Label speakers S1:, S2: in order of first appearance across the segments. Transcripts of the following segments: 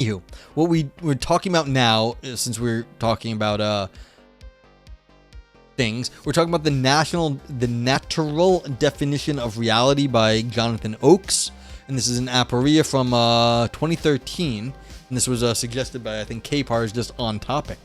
S1: Anywho, what we're talking about now, since we're talking about things, we're talking about the natural definition of reality by Jonathan Ochs, and this is an aporia from 2013, and this was suggested by, I think, K-Pars, just on topic.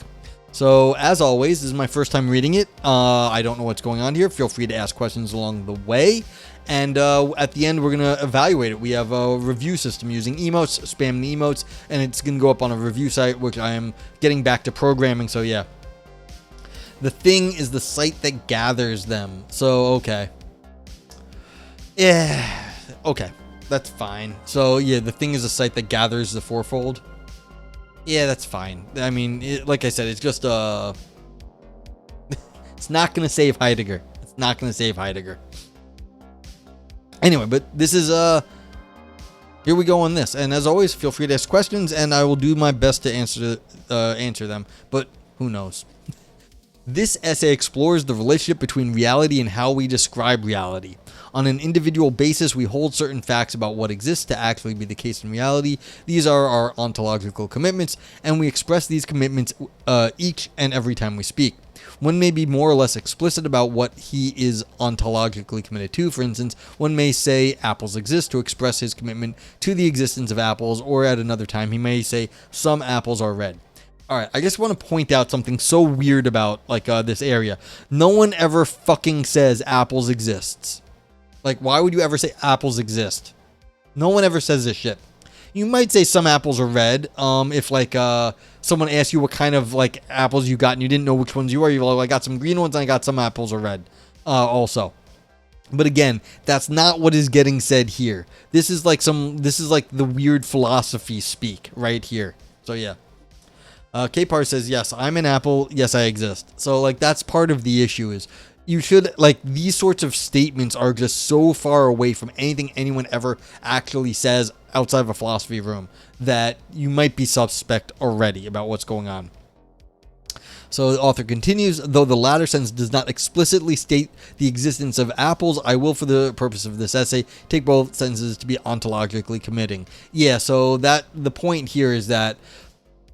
S1: So, as always, this is my first time reading it. I don't know what's going on here. Feel free to ask questions along the way. And at the end, we're going to evaluate it. We have a review system using emotes, spam the emotes, and it's going to go up on a review site, which I am getting back to programming. So, yeah. The thing is the site that gathers them. So, okay. Yeah. Okay. That's fine. So, yeah, the thing is a site that gathers the fourfold. Yeah, that's fine. I mean, like I said, it's just, it's not going to save Heidegger. It's not going to save Heidegger. Anyway, but this is, here we go on this. And as always, feel free to ask questions, and I will do my best to answer them. But who knows? This essay explores the relationship between reality and how we describe reality. On an individual basis, we hold certain facts about what exists to actually be the case in reality. These are our ontological commitments, and we express these commitments each and every time we speak. One may be more or less explicit about what he is ontologically committed to. For instance, one may say apples exist to express his commitment to the existence of apples, or at another time he may say some apples are red. Alright, I just want to point out something so weird about, like, this area. No one ever fucking says apples exists. Like, why would you ever say apples exist? No one ever says this shit. You might say some apples are red, if, like, someone asks you what kind of, like, apples you got and you didn't know which ones you are. You're like, I got some green ones and I got some apples are red, also. But again, that's not what is getting said here. This is like the weird philosophy speak right here. So, yeah. K-Par says, yes, I'm an apple. Yes, I exist. So, like, that's part of the issue is you should, like, these sorts of statements are just so far away from anything anyone ever actually says outside of a philosophy room that you might be suspect already about what's going on. So the author continues, though the latter sentence does not explicitly state the existence of apples, I will, for the purpose of this essay, take both sentences to be ontologically committing. Yeah, so that the point here is that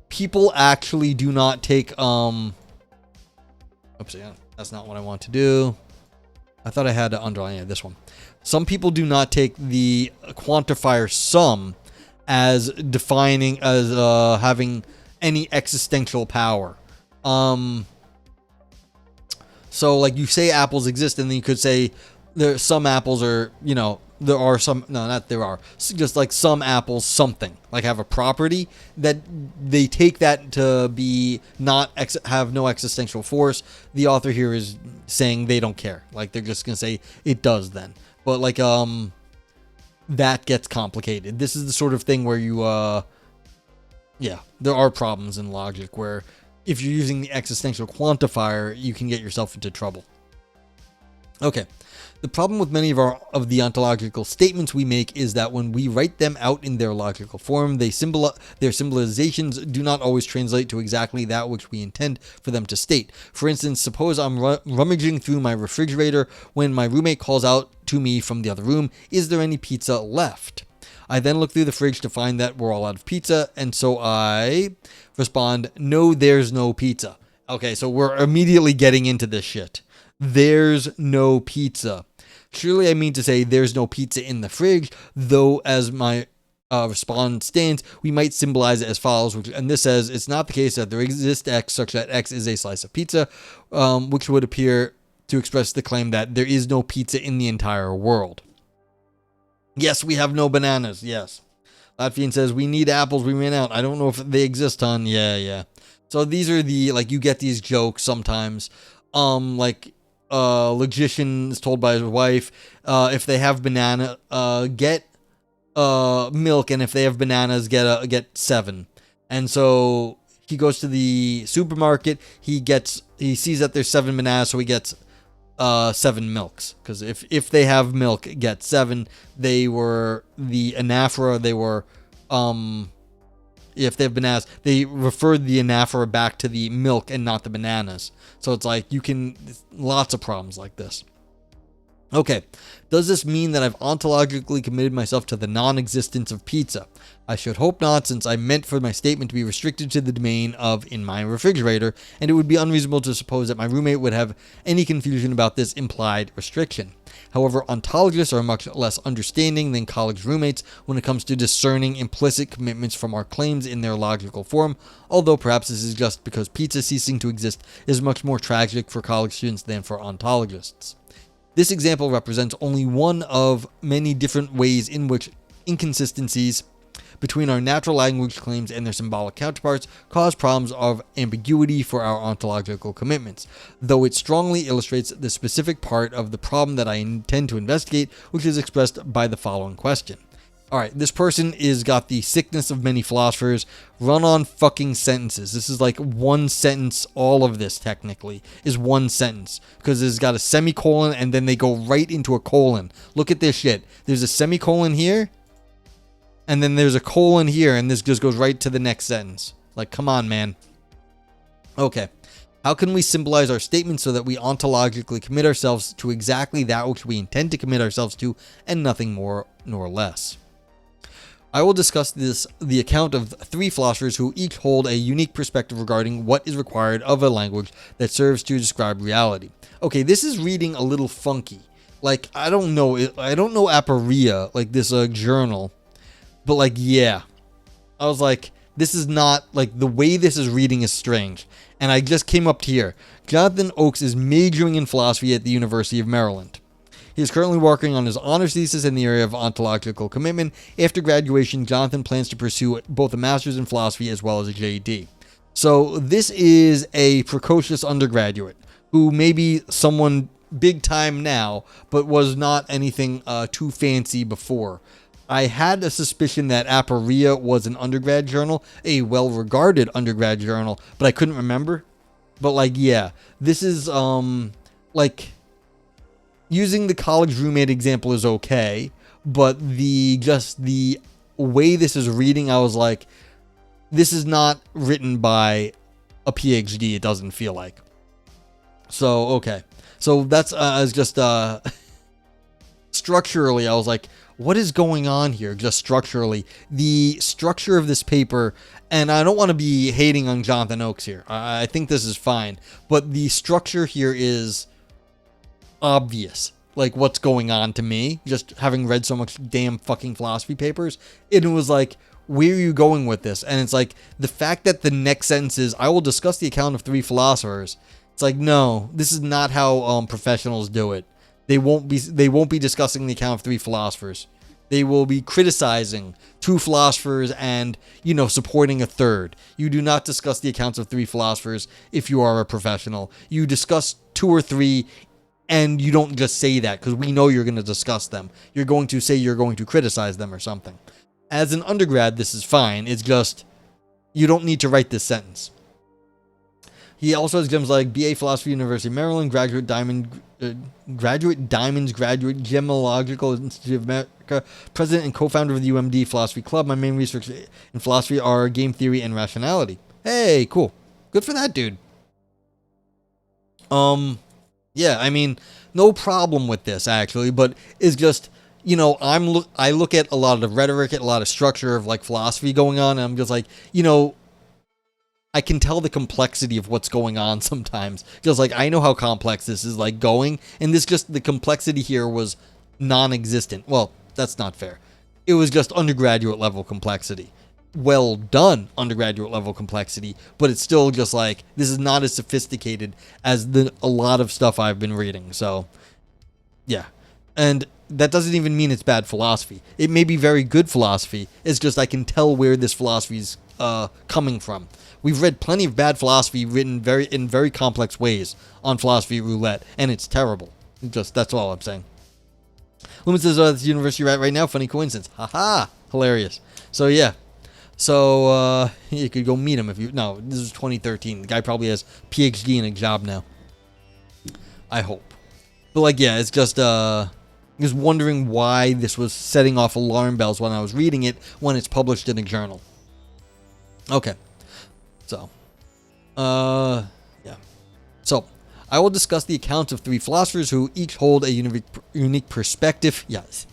S1: people actually do not take, oops, yeah, that's not what I want to do. I thought I had to underline this one. Some people do not take the quantifier some as defining, as having any existential power. So, like, you say apples exist, and then you could say there some apples are, you know, there are some, no, not there are, just like some apples something, like have a property that they take that to be not have no existential force. The author here is saying they don't care. Like, they're just going to say it does then. But, like, that gets complicated. This is the sort of thing where you, yeah, there are problems in logic where if you're using the existential quantifier, you can get yourself into trouble. Okay. The problem with many of the ontological statements we make is that when we write them out in their logical form, their symbolizations do not always translate to exactly that which we intend for them to state. For instance, suppose I'm rummaging through my refrigerator when my roommate calls out to me from the other room, "Is there any pizza left?" I then look through the fridge to find that we're all out of pizza, and so I respond, "No, there's no pizza." Okay, so we're immediately getting into this shit. There's no pizza. Surely I mean to say there's no pizza in the fridge, though as my response stands, we might symbolize it as follows, and this says, it's not the case that there exists X such that X is a slice of pizza, which would appear to express the claim that there is no pizza in the entire world. Yes, we have no bananas, yes. Latvian says, we need apples, we ran out. I don't know if they exist, hon. Yeah. So these are the, like, you get these jokes sometimes, like, logician is told by his wife, if they have banana, get milk, and if they have bananas, get 7. And so he goes to the supermarket, he sees that there's 7 bananas, so he gets 7 milks, because if they have milk, get 7. They were the anaphora, they were if they have bananas, they referred the anaphora back to the milk and not the bananas. So it's like, lots of problems like this. Okay, does this mean that I've ontologically committed myself to the non-existence of pizza? I should hope not, since I meant for my statement to be restricted to the domain of in my refrigerator, and it would be unreasonable to suppose that my roommate would have any confusion about this implied restriction. However, ontologists are much less understanding than college roommates when it comes to discerning implicit commitments from our claims in their logical form, although perhaps this is just because pizza ceasing to exist is much more tragic for college students than for ontologists. This example represents only one of many different ways in which inconsistencies between our natural language claims and their symbolic counterparts cause problems of ambiguity for our ontological commitments, though it strongly illustrates the specific part of the problem that I intend to investigate, which is expressed by the following question. Alright, this person is got the sickness of many philosophers, run on fucking sentences. This is like one sentence, all of this technically is one sentence, because it's got a semicolon and then they go right into a colon. Look at this shit. There's a semicolon here, and then there's a colon here, and this just goes right to the next sentence. Like, come on, man. Okay. How can we symbolize our statements so that we ontologically commit ourselves to exactly that which we intend to commit ourselves to, and nothing more nor less? I will discuss the account of three philosophers who each hold a unique perspective regarding what is required of a language that serves to describe reality. Okay, this is reading a little funky. Like, I don't know Aporia, like this journal, but like, yeah. I was like, this is not, like, the way this is reading is strange. And I just came up to here. Jonathan Ochs is majoring in philosophy at the University of Maryland. He is currently working on his honors thesis in the area of ontological commitment. After graduation, Jonathan plans to pursue both a master's in philosophy as well as a JD. So this is a precocious undergraduate who may be someone big time now, but was not anything too fancy before. I had a suspicion that Aporia was an undergrad journal, a well-regarded undergrad journal, but I couldn't remember. But like, yeah, this is like, using the college roommate example is okay, but the way this is reading, I was like, this is not written by a PhD. It doesn't feel like. So okay, so that's just structurally, I was like, what is going on here? Just structurally, the structure of this paper, and I don't want to be hating on Jonathan Ochs here. I think this is fine, but the structure here is obvious, like what's going on to me, just having read so much damn fucking philosophy papers. And it was like, where are you going with this? And it's like, the fact that the next sentence is, I will discuss the account of three philosophers. It's like, no, this is not how professionals do it. They won't be discussing the account of three philosophers. They will be criticizing two philosophers and, supporting a third. You do not discuss the accounts of three philosophers if you are a professional. You discuss two or three, and you don't just say that because we know you're going to discuss them. You're going to say you're going to criticize them or something. As an undergrad, this is fine. It's just, you don't need to write this sentence. He also has gems like BA Philosophy, University of Maryland, Graduate Diamonds, Graduate Gemological Institute of America, President and co-founder of the UMD Philosophy Club. My main research in philosophy are game theory and rationality. Hey, cool. Good for that dude. Yeah, I mean, no problem with this actually, but it's just, I look at a lot of the rhetoric, at a lot of structure of like philosophy going on, and I'm just like, I can tell the complexity of what's going on sometimes. Just like, I know how complex this is like going, and the complexity here was non-existent. Well, that's not fair. It was just undergraduate level complexity. Well done undergraduate level complexity, but it's still just like, this is not as sophisticated as a lot of stuff I've been reading. So, yeah. And that doesn't even mean it's bad philosophy. It may be very good philosophy. It's just I can tell where this philosophy is coming from. We've read plenty of bad philosophy written in very complex ways on Philosophy Roulette, and it's terrible. That's all I'm saying. Lumen says, at the university right now, funny coincidence. Haha, hilarious. So yeah. So you could go meet him if you... No, this is 2013. The guy probably has PhD and a job now. I hope. But like, yeah, it's just... I was wondering why this was setting off alarm bells when I was reading it when it's published in a journal. Okay. So, yeah. So, I will discuss the accounts of three philosophers who each hold a unique perspective. Yes.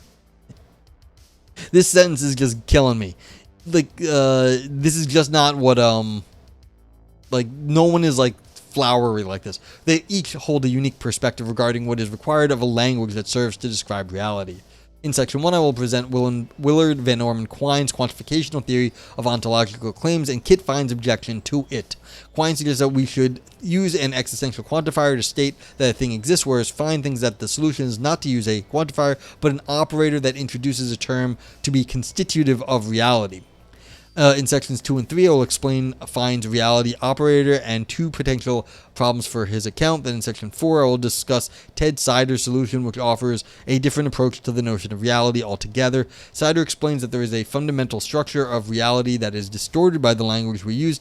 S1: This sentence is just killing me. Like, this is just not what, like, no one is, like, flowery like this. They each hold a unique perspective regarding what is required of a language that serves to describe reality. In section 1, I will present Willard Van Orman Quine's quantificational theory of ontological claims and Kit Fine's objection to it. Quine suggests that we should use an existential quantifier to state that a thing exists, whereas Fine thinks that the solution is not to use a quantifier, but an operator that introduces a term to be constitutive of reality. In sections 2 and 3, I will explain Fine's reality operator and 2 potential problems for his account. Then in section 4, I will discuss Ted Sider's solution, which offers a different approach to the notion of reality altogether. Sider explains that there is a fundamental structure of reality that is distorted by the language we use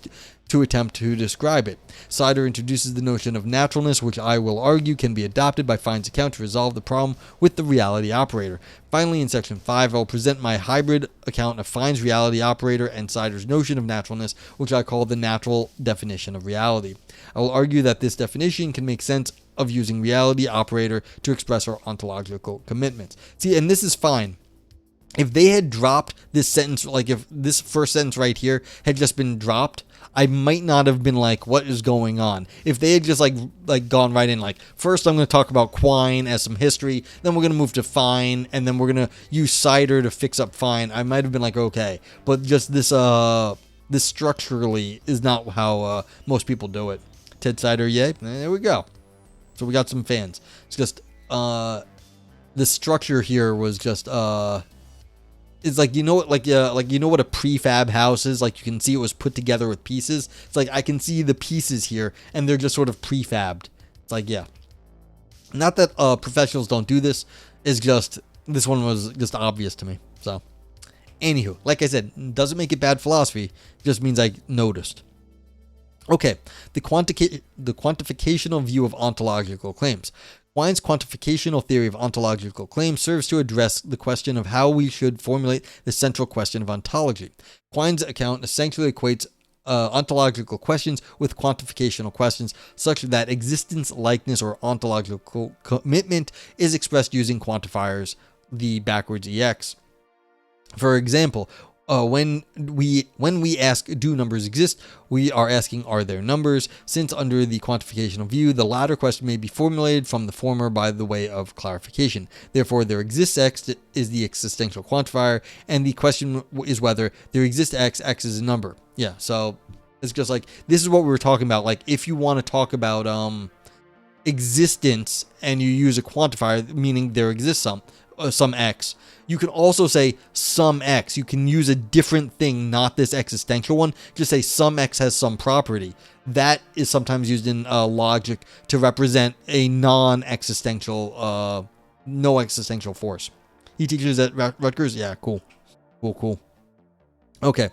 S1: to attempt to describe it. Sider introduces the notion of naturalness, which I will argue can be adopted by Fine's account to resolve the problem with the reality operator. Finally, in section 5, I will present my hybrid account of Fine's reality operator and Sider's notion of naturalness, which I call the natural definition of reality. I will argue that this definition can make sense of using reality operator to express our ontological commitments. See, and this is fine. If they had dropped this sentence, like if this first sentence right here had just been dropped, I might not have been like, what is going on? If they had just like gone right in, like, first I'm going to talk about Quine as some history, then we're going to move to Fine, and then we're going to use Sider to fix up Fine, I might have been like, okay. But just this structurally is not how most people do it. Ted Sider, yay. There we go. So we got some fans. It's just, the structure here was just, it's like, you know what, like you know what a prefab house is? Like, you can see it was put together with pieces. It's like I can see the pieces here, and they're just sort of prefabbed. It's like, yeah. Not that professionals don't do this. It's just this one was just obvious to me. So, anywho, like I said, doesn't make it bad philosophy. It just means I noticed. Okay, the quantificational view of ontological claims. Quine's quantificational theory of ontological claims serves to address the question of how we should formulate the central question of ontology. Quine's account essentially equates ontological questions with quantificational questions, such that existence, likeness, or ontological commitment is expressed using quantifiers, the backwards EX. For example, when we ask, do numbers exist, we are asking, are there numbers? Since under the quantificational view, the latter question may be formulated from the former by the way of clarification. Therefore, there exists X is the existential quantifier, and the question is whether there exists X is a number. Yeah, so it's just like, this is what we were talking about. Like, if you want to talk about existence and you use a quantifier, meaning there exists some X, you can also say some X. You can use a different thing, not this existential one. Just say some X has some property. That is sometimes used in logic to represent a non-existential, no existential force. He teaches at Rutgers? Yeah, cool. Cool. Okay.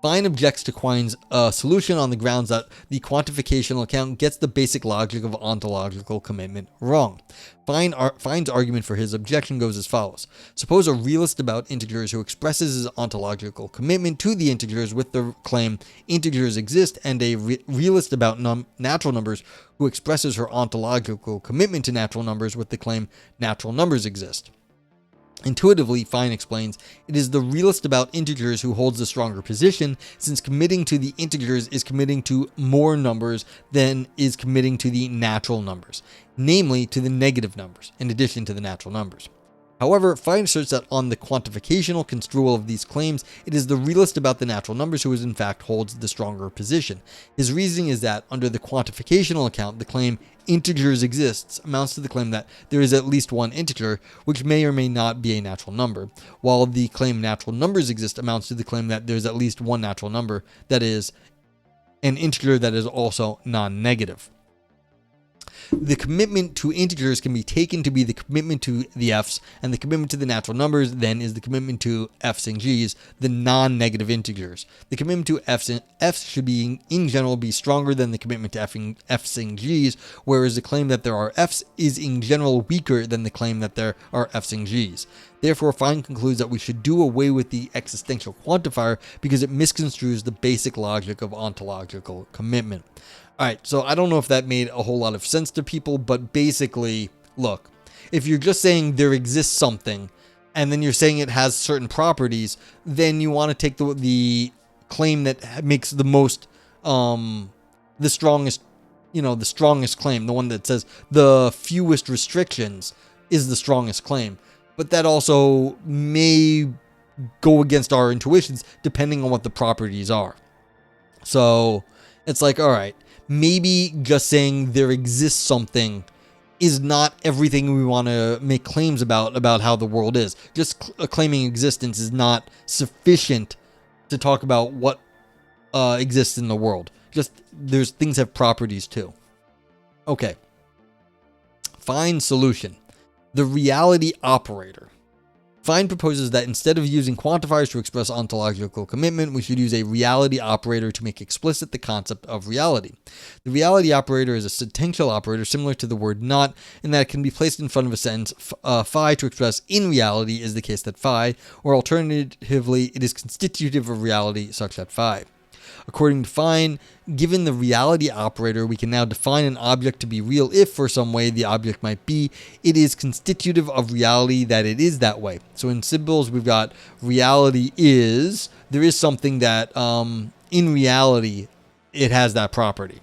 S1: Fine objects to Quine's solution on the grounds that the quantificational account gets the basic logic of ontological commitment wrong. Fine's argument for his objection goes as follows. Suppose a realist about integers who expresses his ontological commitment to the integers with the claim integers exist, and a realist about natural numbers who expresses her ontological commitment to natural numbers with the claim natural numbers exist. Intuitively, Fine explains, it is the realist about integers who holds the stronger position, since committing to the integers is committing to more numbers than is committing to the natural numbers, namely to the negative numbers, in addition to the natural numbers. However, Fine asserts that on the quantificational construal of these claims, it is the realist about the natural numbers who in fact holds the stronger position. His reasoning is that, under the quantificational account, the claim integers exists amounts to the claim that there is at least one integer, which may or may not be a natural number, while the claim natural numbers exist amounts to the claim that there is at least one natural number, that is, an integer that is also non-negative. The commitment to integers can be taken to be the commitment to the f's, and the commitment to the natural numbers then is the commitment to f's and g's, the non-negative integers. The commitment to f's should be in general be stronger than the commitment to f's and g's, whereas the claim that there are f's is in general weaker than the claim that there are f's and g's. Therefore, Fine concludes that we should do away with the existential quantifier because it misconstrues the basic logic of ontological commitment. Alright, so I don't know if that made a whole lot of sense to people, but basically, look, If you're just saying there exists something, and then you're saying it has certain properties, then you want to take the claim that makes the most, the strongest, the strongest claim, the one that says the fewest restrictions is the strongest claim. But that also may go against our intuitions depending on what the properties are. So it's like, all right, maybe just saying there exists something is not everything we want to make claims about how the world is. Just claiming existence is not sufficient to talk about what exists in the world. Just things have properties too. Okay. Find solution. The reality operator. Find proposes that instead of using quantifiers to express ontological commitment, we should use a reality operator to make explicit the concept of reality. The reality operator is a sentential operator similar to the word not, in that it can be placed in front of a sentence, phi to express in reality is the case that phi, or alternatively, it is constitutive of reality such that phi. According to Fine, given the reality operator, we can now define an object to be real if, for some way the object might be, it is constitutive of reality that it is that way. So in symbols, we've got reality is, there is something that in reality, it has that property.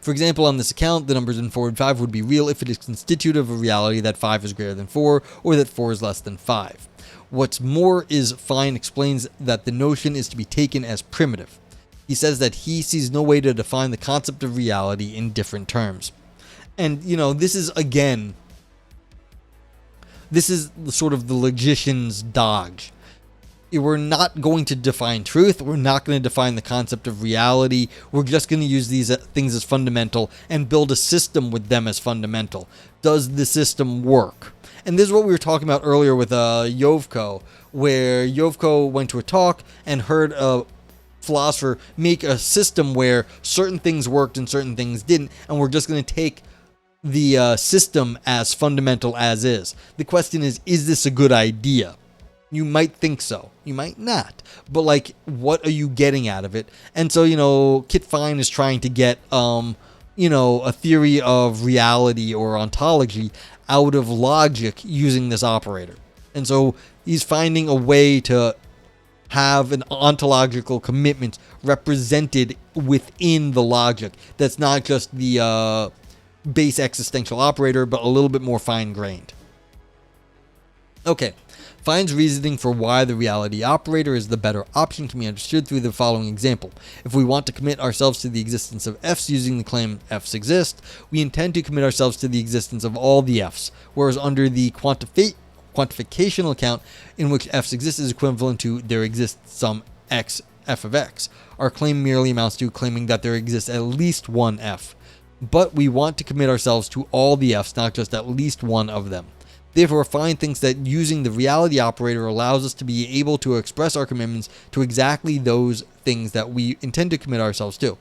S1: For example, on this account, the numbers in 4 and 5 would be real if it is constitutive of reality that 5 is greater than 4 or that 4 is less than 5. What's more is Fine explains that the notion is to be taken as primitive. He says that he sees no way to define the concept of reality in different terms. And, this is, again, this is sort of the logician's dodge. We're not going to define truth. We're not going to define the concept of reality. We're just going to use these things as fundamental and build a system with them as fundamental. Does the system work? And this is what we were talking about earlier with Yovko, where Yovko went to a talk and heard a philosopher make a system where certain things worked and certain things didn't, and we're just going to take the system as fundamental as is. The question is this a good idea? You might think so. You might not. But, what are you getting out of it? And so, Kit Fine is trying to get, a theory of reality or ontology out of logic using this operator. And so he's finding a way to have an ontological commitment represented within the logic that's not just the base existential operator, but a little bit more fine-grained. Okay. Fine's reasoning for why the reality operator is the better option can be understood through the following example. If we want to commit ourselves to the existence of f's using the claim f's exist, we intend to commit ourselves to the existence of all the f's, whereas under the quantificational account in which f's exist is equivalent to there exists some x f of x. Our claim merely amounts to claiming that there exists at least one f. But we want to commit ourselves to all the f's, not just at least one of them. Therefore, Fine thinks that using the reality operator allows us to be able to express our commitments to exactly those things that we intend to commit ourselves to.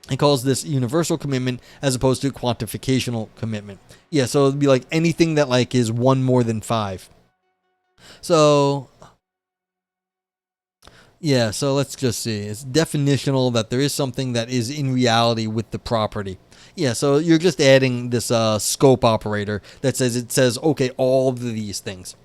S1: He calls this universal commitment as opposed to quantificational commitment. Yeah, so it'd be like anything that is 1 more than 5. So, yeah, so let's just see. It's definitional that there is something that is in reality with the property. Yeah, so you're just adding this scope operator that says, okay, all of these things.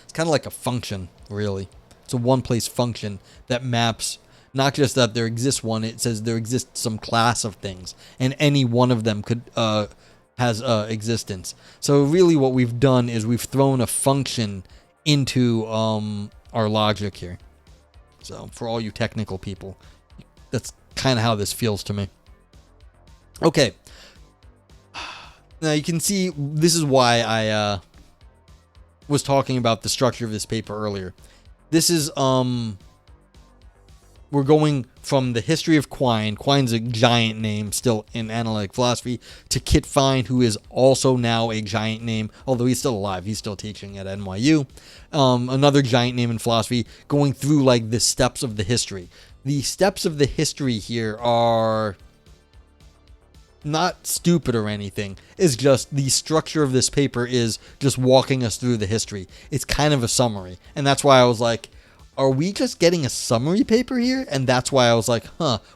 S1: It's kind of like a function, really. It's a one-place function that maps not just that there exists one, it says there exists some class of things, and any one of them could has existence. So really what we've done is we've thrown a function into our logic here. So for all you technical people, that's kind of how this feels to me. Okay, now you can see this is why I was talking about the structure of this paper earlier. This is, we're going from the history of Quine. Quine's a giant name still in analytic philosophy, to Kit Fine, who is also now a giant name, although he's still alive. He's still teaching at NYU. Another giant name in philosophy, going through the steps of the history. The steps of the history here are not stupid or anything. It's just the structure of this paper is just walking us through the history. It's kind of a summary. And that's why I was like, are we just getting a summary paper here? And that's why I was like,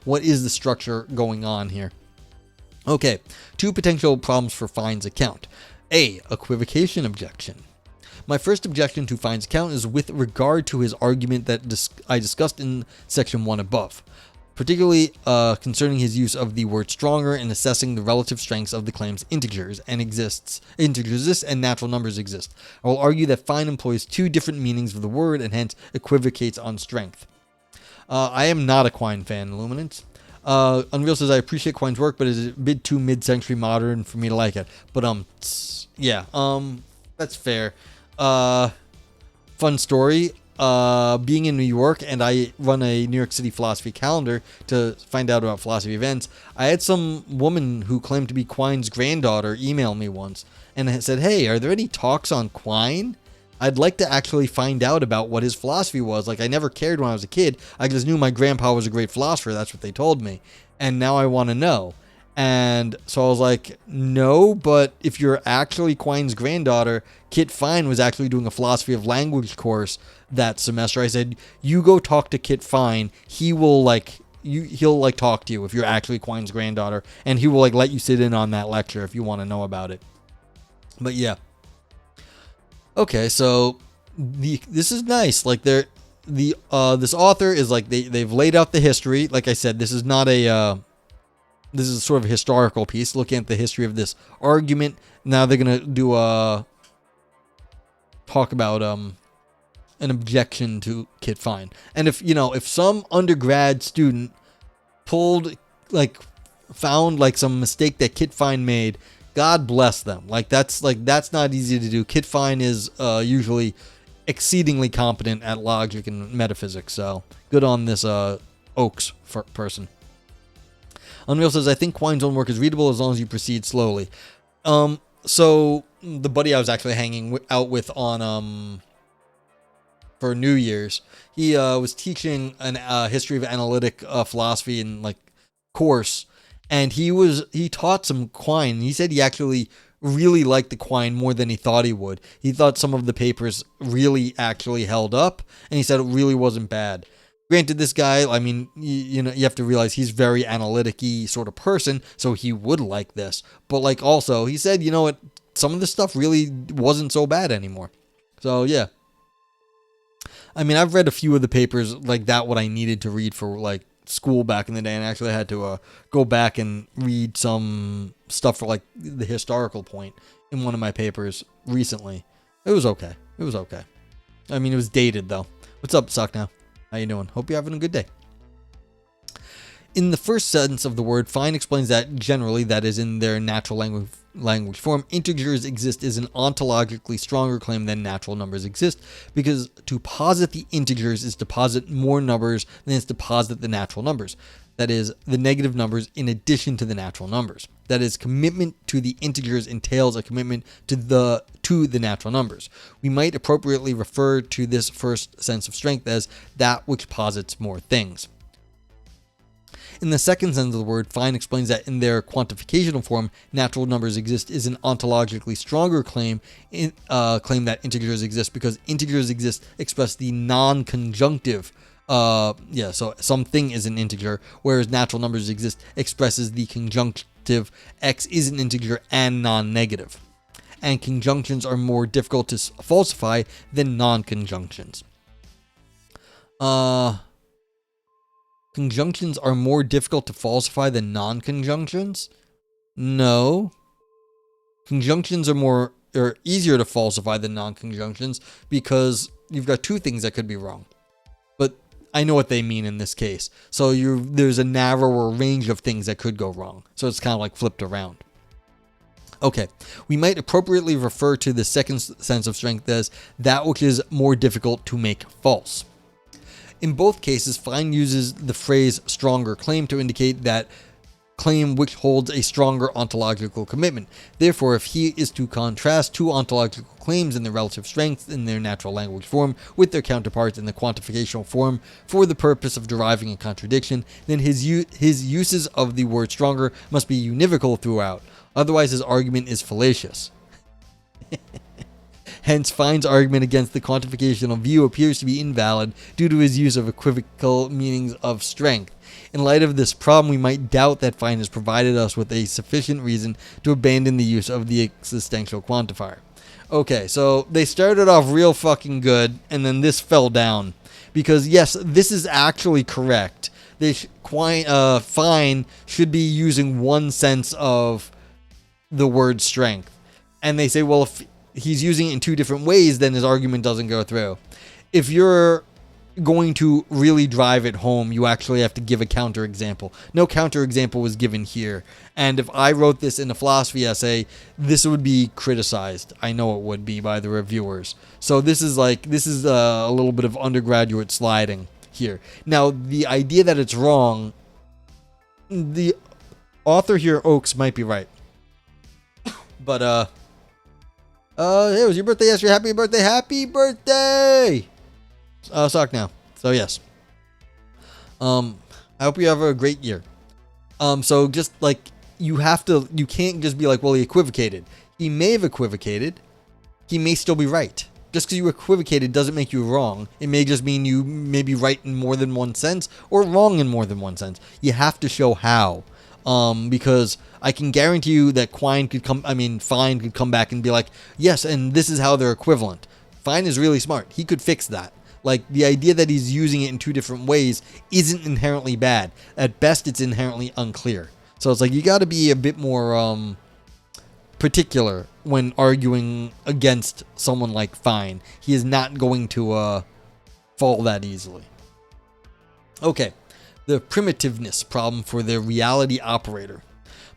S1: what is the structure going on here? Okay, two potential problems for Fine's account. A. Equivocation objection. My first objection to Fine's account is with regard to his argument that I discussed in section 1 above, particularly concerning his use of the word stronger in assessing the relative strengths of the claims integers exist and natural numbers exist. I will argue that Fine employs two different meanings of the word and hence equivocates on strength. I am not a Quine fan, Luminance. Unreal says, I appreciate Quine's work, but it's a bit too mid-century modern for me to like it. But, that's fair. Fun story. Being in New York, and I run a New York City philosophy calendar to find out about philosophy events. I had some woman who claimed to be Quine's granddaughter email me once and said, hey, are there any talks on Quine? I'd like to actually find out about what his philosophy was. Like, I never cared when I was a kid. I just knew my grandpa was a great philosopher. That's what they told me. And now I want to know. And so I was like, no, but if you're actually Quine's granddaughter, Kit Fine was actually doing a philosophy of language course that semester. I said, you go talk to Kit Fine. He'll talk to you if you're actually Quine's granddaughter, and he will let you sit in on that lecture if you want to know about it. But yeah. Okay, so this is nice. This author is they've laid out the history. Like I said, this is not a this is sort of a historical piece looking at the history of this argument. Now they're gonna do talk about an objection to Kit Fine. And if some undergrad student found some mistake that Kit Fine made, God bless them. That's not easy to do. Kit Fine is usually exceedingly competent at logic and metaphysics, so good on this Ochs person. Unreal says, I think Quine's own work is readable as long as you proceed slowly. So the buddy I was actually hanging out with on for New Year's, he was teaching an history of analytic philosophy in course. And he taught some Quine. He said he actually really liked the Quine more than he thought he would. He thought some of the papers really actually held up, and he said it really wasn't bad. Granted, this guy, I mean, you have to realize he's very analytic-y sort of person, so he would like this. But also, he said, some of this stuff really wasn't so bad anymore. So yeah. I mean, I've read a few of the papers like that, what I needed to read for school back in the day, and actually I had to go back and read some stuff for the historical point in one of my papers recently. It was okay. I mean, it was dated though. What's up, Suck Now? How you doing? Hope you're having a good day. In the first sentence of the word, Fine explains that generally, that is in their natural language form, integers exist is an ontologically stronger claim than natural numbers exist, because to posit the integers is to posit more numbers than is to posit the natural numbers. That is, the negative numbers in addition to the natural numbers. That is, commitment to the integers entails a commitment to the natural numbers. We might appropriately refer to this first sense of strength as that which posits more things. In the second sense of the word, Fine explains that in their quantificational form, natural numbers exist is an ontologically stronger claim that integers exist, because integers express the non-conjunctive. So something is an integer, whereas natural numbers expresses the conjunctive x is an integer and non-negative. And conjunctions are more difficult to falsify than non-conjunctions. Conjunctions are more difficult to falsify than non-conjunctions? No. Conjunctions are easier to falsify than non-conjunctions because you've got two things that could be wrong. But I know what they mean in this case. So there's a narrower range of things that could go wrong. So it's kind of flipped around. Okay, we might appropriately refer to the second sense of strength as that which is more difficult to make false. In both cases, Fine uses the phrase stronger claim to indicate that claim which holds a stronger ontological commitment. Therefore, if he is to contrast two ontological claims in their relative strength in their natural language form with their counterparts in the quantificational form for the purpose of deriving a contradiction, then his uses of the word stronger must be univocal throughout. Otherwise, his argument is fallacious. Hence, Fine's argument against the quantificational view appears to be invalid due to his use of equivocal meanings of strength. In light of this problem, we might doubt that Fine has provided us with a sufficient reason to abandon the use of the existential quantifier. Okay, so they started off real fucking good, and then this fell down. Because, yes, this is actually correct. Fine should be using one sense of the word strength. And they say, well, if he's using it in two different ways, then his argument doesn't go through. If you're going to really drive it home, you actually have to give a counterexample. No counterexample was given here. And if I wrote this in a philosophy essay, this would be criticized. I know it would be by the reviewers. So this is a little bit of undergraduate sliding here. Now, the idea that it's wrong, the author here, Ochs, might be right. But, hey, it was your birthday yesterday. Happy birthday. Happy birthday. Sock now. So, yes. I hope you have a great year. So just like, you can't just be like, well, he equivocated. He may have equivocated. He may still be right. Just because you equivocated doesn't make you wrong. It may just mean you may be right in more than one sense or wrong in more than one sense. You have to show how. Because I can guarantee you that Fine could come back and be like, yes, and this is how they're equivalent. Fine is really smart. He could fix that. Like, the idea that he's using it in two different ways isn't inherently bad. At best, it's inherently unclear. So it's like, you got to be a bit more particular when arguing against someone like Fine. He is not going to fall that easily. Okay, the primitiveness problem for the reality operator.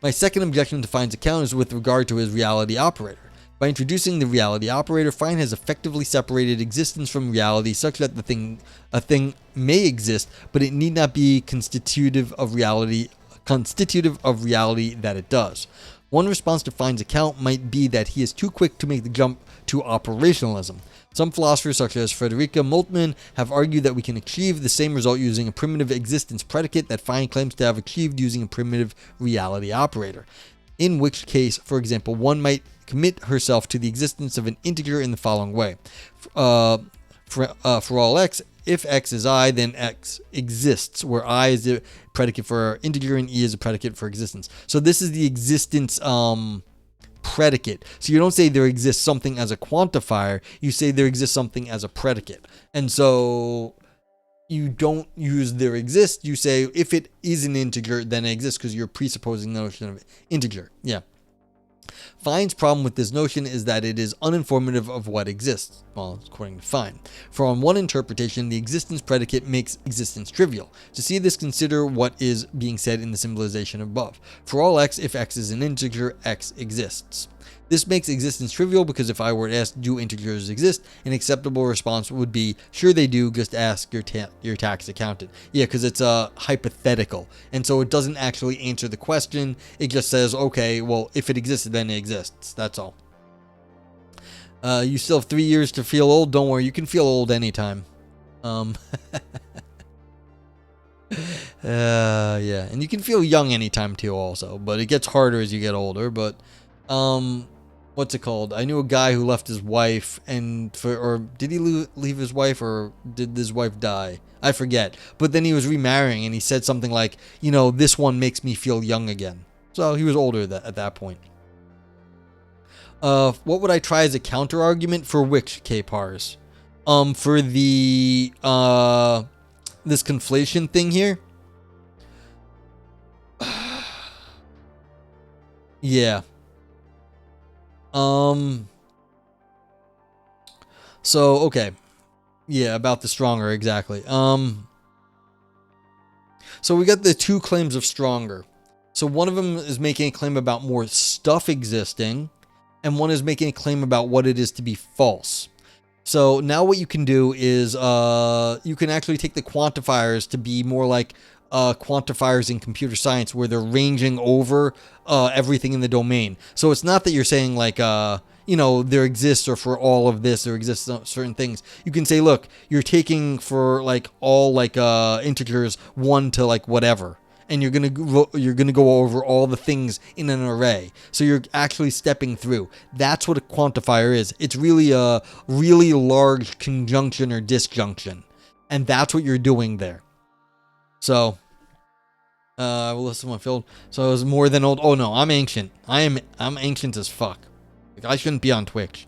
S1: My second objection to Fine's account is with regard to his reality operator. By introducing the reality operator, Fine has effectively separated existence from reality such that a thing may exist, but it need not be constitutive of reality that it does. One response to Fine's account might be that he is too quick to make the jump to operationalism. Some philosophers, such as Frederica Moltmann, have argued that we can achieve the same result using a primitive existence predicate that Fine claims to have achieved using a primitive reality operator. In which case, for example, one might commit herself to the existence of an integer in the following way. For all x, if x is I, then x exists, where I is a predicate for integer and e is a predicate for existence. So this is the existence predicate. So you don't say there exists something as a quantifier, you say there exists something as a predicate. And so you don't use there exists, you say if it is an integer, then it exists, because you're presupposing the notion of integer. Yeah. Fine's problem with this notion is that it is uninformative of what exists, well, according to Fine. For on one interpretation, the existence predicate makes existence trivial. To see this, consider what is being said in the symbolization above. For all x, if x is an integer, x exists. This makes existence trivial because if I were to ask, do integers exist? An acceptable response would be, sure they do, just ask your tax accountant. Yeah, because it's hypothetical. And so it doesn't actually answer the question. It just says, okay, well, if it exists, then it exists. That's all. You still have 3 years to feel old? Don't worry, you can feel old anytime. Yeah, and you can feel young anytime too also, but it gets harder as you get older, but what's it called? I knew a guy who left his wife, or did he leave his wife, or did his wife die? I forget. But then he was remarrying, and he said something like, this one makes me feel young again. So he was older at that point. What would I try as a counter argument for which K-pars? For the this conflation thing here. Yeah. So, okay. Yeah, about the stronger, exactly. So we got the two claims of stronger. So one of them is making a claim about more stuff existing, and one is making a claim about what it is to be false. So now what you can do is, you can actually take the quantifiers to be more like quantifiers in computer science, where they're ranging over everything in the domain. So it's not that you're saying like, there exists, or for all of this there exists certain things. You can say, look, you're taking for like all like integers 1 to like whatever, and you're gonna go over all the things in an array. So you're actually stepping through. That's what a quantifier is. It's really a really large conjunction or disjunction, and that's what you're doing there. So, will list my field. So it was more than old. Oh no, I'm ancient. I'm ancient as fuck. Like, I shouldn't be on Twitch.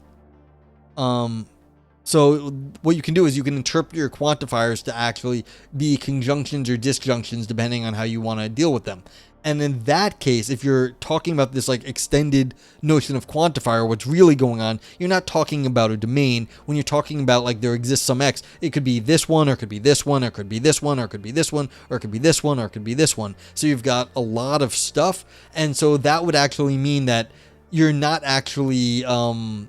S1: So what you can do is you can interpret your quantifiers to actually be conjunctions or disjunctions depending on how you want to deal with them. And in that case, if you're talking about this like extended notion of quantifier, what's really going on, you're not talking about a domain. When you're talking about like there exists some X, it could be this one, or it could be this one, or it could be this one, or it could be this one, or it could be this one, or it could be this one. So you've got a lot of stuff. And so that would actually mean that you're not actually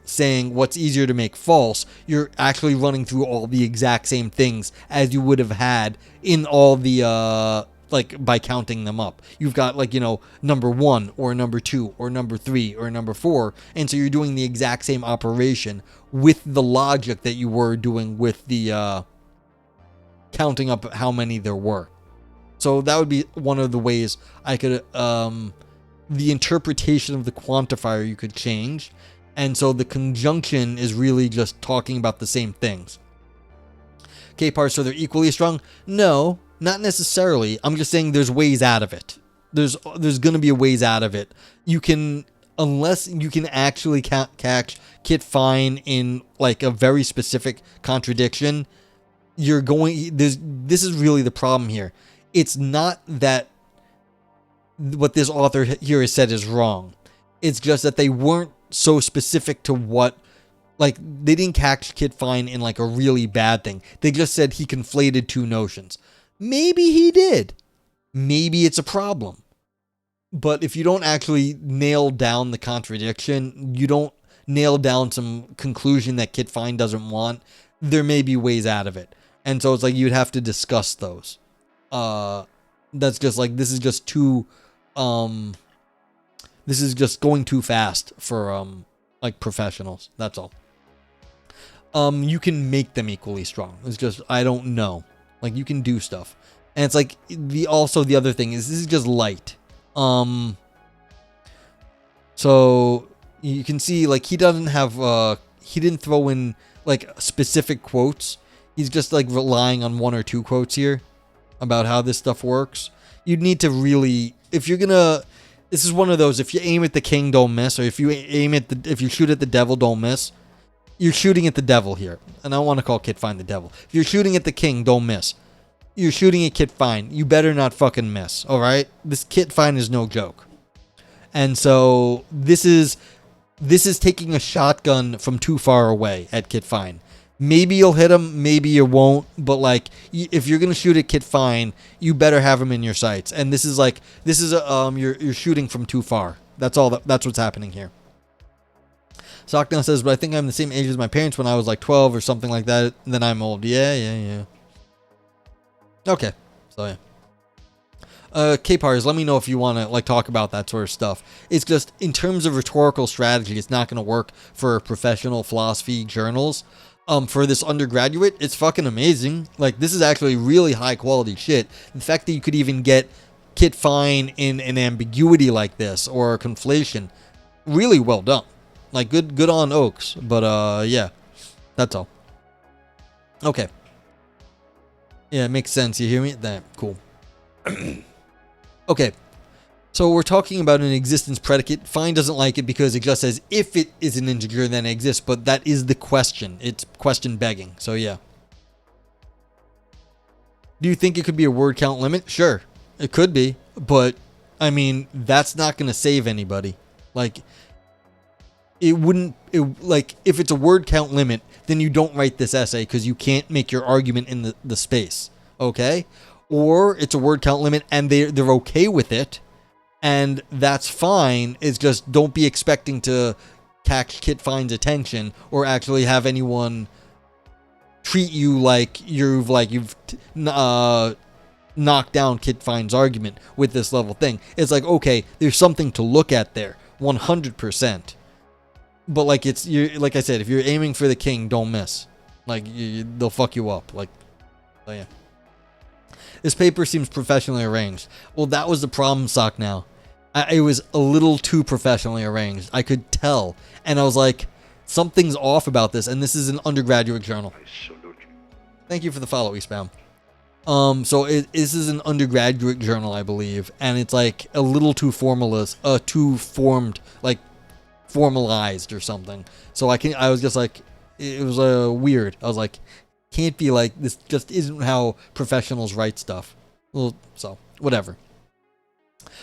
S1: saying what's easier to make false. You're actually running through all the exact same things as you would have had in all the like by counting them up. You've got like, you know, number 1 or number 2 or number 3 or number 4, and so you're doing the exact same operation with the logic that you were doing with the counting up how many there were. So that would be one of the ways I could the interpretation of the quantifier you could change. And so the conjunction is really just talking about the same things. K-parts, so they're equally strong? No, not necessarily. I'm just saying there's ways out of it. There's going to be a ways out of it. You can, unless you can actually catch Kit Fine in like a very specific contradiction, you're going, this is really the problem here. It's not that what this author here has said is wrong. It's just that they weren't so specific to what, like, they didn't catch Kit Fine in like a really bad thing. They just said he conflated two notions. Maybe he did. Maybe it's a problem. But if you don't actually nail down the contradiction, you don't nail down some conclusion that Kit Fine doesn't want, there may be ways out of it. And so it's like you'd have to discuss those. That's just like, this is just too this is just going too fast for like professionals. That's all. You can make them equally strong. It's just, I don't know. Like, you can do stuff. And it's like the other thing is this is just light. So you can see like he doesn't have he didn't throw in like specific quotes. He's just like relying on 1 or 2 quotes here about how this stuff works. You'd need to really, if you're gonna, this is one of those, if you aim at the king, don't miss, or if you if you shoot at the devil, don't miss. You're shooting at the devil here. And I don't want to call Kit Fine the devil. If you're shooting at the king, don't miss. You're shooting at Kit Fine. You better not fucking miss, alright? This Kit Fine is no joke. And so, this is taking a shotgun from too far away at Kit Fine. Maybe you'll hit him, maybe you won't, but like, if you're gonna shoot at Kit Fine, you better have him in your sights. And this is you're shooting from too far. That's all. That's what's happening here. Sockdown says, but I think I'm the same age as my parents when I was like 12 or something like that. And then I'm old. Yeah. Okay, so yeah. K-Pars, let me know if you want to like talk about that sort of stuff. It's just, in terms of rhetorical strategy, it's not going to work for professional philosophy journals. For this undergraduate, it's fucking amazing. Like, this is actually really high quality shit. The fact that you could even get Kit Fine in an ambiguity like this, or a conflation, really well done. Like, good on Ochs. But, yeah. That's all. Okay. Yeah, it makes sense. You hear me? That cool. Okay. So we're talking about an existence predicate. Fine doesn't like it because it just says if it is an integer, then it exists. But that is the question. It's question begging. So, yeah. Do you think it could be a word count limit? Sure. It could be. But, I mean, that's not going to save anybody. Like, it wouldn't, like, if it's a word count limit, then you don't write this essay because you can't make your argument in the space. Okay? Or it's a word count limit and they're okay with it. And that's fine. It's just, don't be expecting to catch Kit Fine's attention or actually have anyone treat you like you've knocked down Kit Fine's argument with this level thing. It's like, okay, there's something to look at there, 100%. But like, like I said, if you're aiming for the king, don't miss. Like, they'll fuck you up. Like, so yeah. This paper seems professionally arranged. Well, that was the problem, Sock now. It was a little too professionally arranged. I could tell. And I was like, something's off about this. And this is an undergraduate journal. Thank you for the follow, Eastbound. So this is an undergraduate journal, I believe. And it's like a little too too formed, like formalized or something. So I was just like, it was weird. I was like, can't be like, this just isn't how professionals write stuff. Well, so, whatever.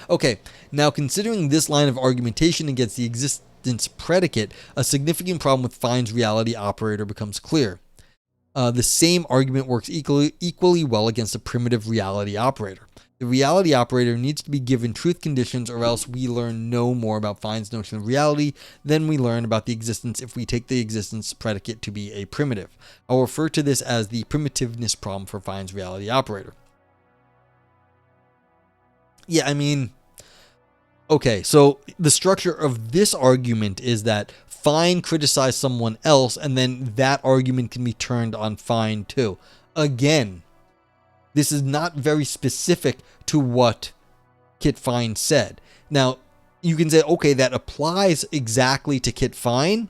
S1: Okay, now considering this line of argumentation against the existence predicate, a significant problem with Fine's reality operator becomes clear. The same argument works equally well against a primitive reality operator. The reality operator needs to be given truth conditions, or else we learn no more about Fine's notion of reality than we learn about the existence if we take the existence predicate to be a primitive. I'll refer to this as the primitiveness problem for Fine's reality operator. Yeah, I mean, okay, so the structure of this argument is that Fine criticized someone else, and then that argument can be turned on Fine too. Again, this is not very specific to what Kit Fine said. Now, you can say, okay, that applies exactly to Kit Fine,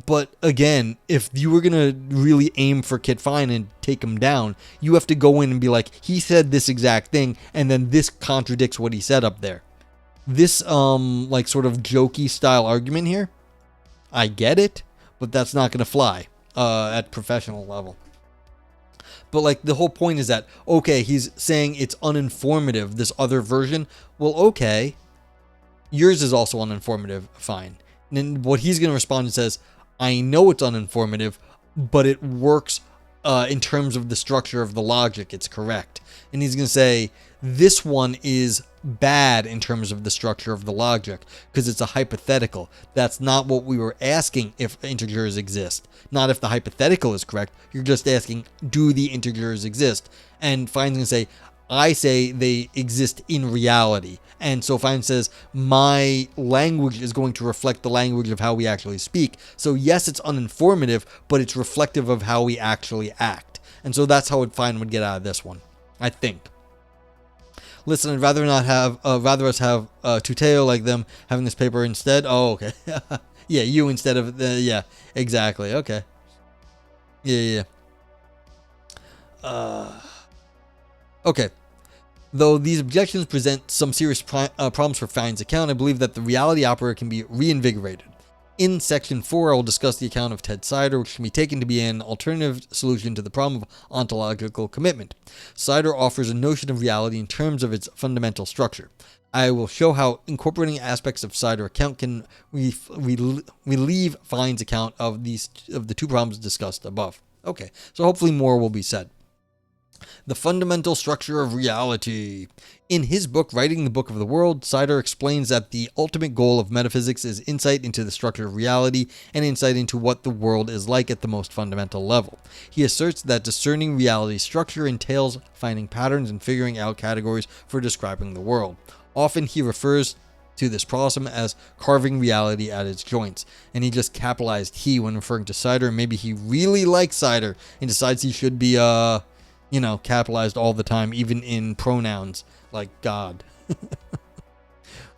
S1: but again, if you were going to really aim for Kit Fine and take him down, you have to go in and be like, he said this exact thing, and then this contradicts what he said up there. This, like, sort of jokey style argument here, I get it, but that's not going to fly at professional level. But, like, the whole point is that, okay, he's saying it's uninformative, this other version. Well, okay, yours is also uninformative, fine. And then what he's going to respond and says, I know it's uninformative, but it works in terms of the structure of the logic. It's correct. And he's going to say, this one is bad in terms of the structure of the logic because it's a hypothetical. That's not what we were asking if integers exist. Not if the hypothetical is correct. You're just asking, do the integers exist? And Fine's going to say, I say they exist in reality. And so Fine says, my language is going to reflect the language of how we actually speak. So yes, it's uninformative, but it's reflective of how we actually act. And so that's how Fine would get out of this one, I think. Listen, I'd rather us have Tuteo like them having this paper instead. Oh, okay. Yeah, you instead of yeah, exactly. Okay. Yeah. Okay. Though these objections present some serious problems for Fine's account, I believe that the reality operator can be reinvigorated. In section 4, I will discuss the account of Ted Sider, which can be taken to be an alternative solution to the problem of ontological commitment. Sider offers a notion of reality in terms of its fundamental structure. I will show how incorporating aspects of Sider account can relieve Fine's account of the two problems discussed above. Okay, so hopefully more will be said. The fundamental structure of reality. In his book, Writing the Book of the World, Sider explains that the ultimate goal of metaphysics is insight into the structure of reality and insight into what the world is like at the most fundamental level. He asserts that discerning reality's structure entails finding patterns and figuring out categories for describing the world. Often he refers to this process as carving reality at its joints, and he just capitalized he when referring to Sider. Maybe he really likes Sider and decides he should be capitalized all the time, even in pronouns like God.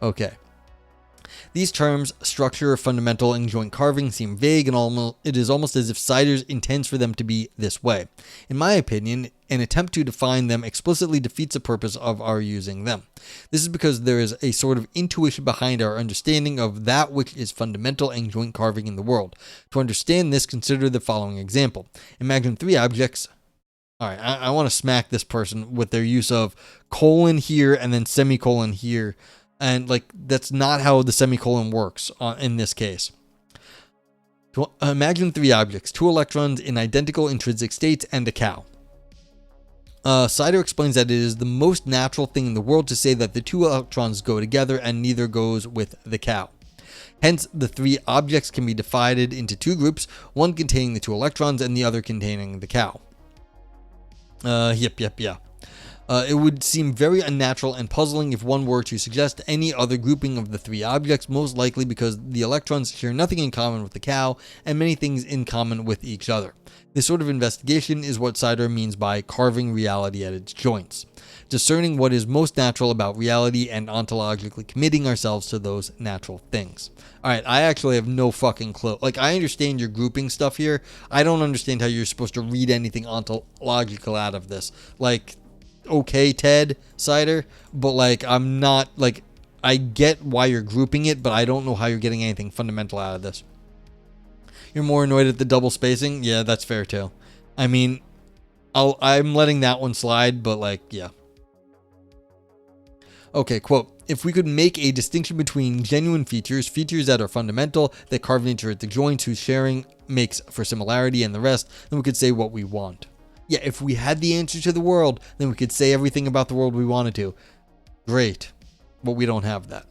S1: Okay. These terms, structure, fundamental, and joint carving, seem vague, and it is almost as if Sider intends for them to be this way. In my opinion, an attempt to define them explicitly defeats the purpose of our using them. This is because there is a sort of intuition behind our understanding of that which is fundamental and joint carving in the world. To understand this, consider the following example. Imagine three objects. All right, I want to smack this person with their use of colon here and then semicolon here. And, like, that's not how the semicolon works in this case. Imagine three objects, two electrons in identical intrinsic states, and a cow. Sider explains that it is the most natural thing in the world to say that the two electrons go together and neither goes with the cow. Hence, the three objects can be divided into two groups, one containing the two electrons and the other containing the cow. Yeah. It would seem very unnatural and puzzling if one were to suggest any other grouping of the three objects, most likely because the electrons share nothing in common with the cow and many things in common with each other. This sort of investigation is what Sider means by carving reality at its joints, discerning what is most natural about reality and ontologically committing ourselves to those natural things. Alright, I actually have no fucking clue. Like, I understand your grouping stuff here. I don't understand how you're supposed to read anything ontological out of this. Like, okay, Ted Sider, but like, I'm not, like, I get why you're grouping it, but I don't know how you're getting anything fundamental out of this. You're more annoyed at the double spacing? Yeah, that's fair too. I mean, I'm letting that one slide, but like, yeah. Okay, quote, if we could make a distinction between genuine features, features that are fundamental, that carve nature at the joints, whose sharing makes for similarity, and the rest, then we could say what we want. Yeah, if we had the answer to the world, then we could say everything about the world we wanted to. Great. But we don't have that.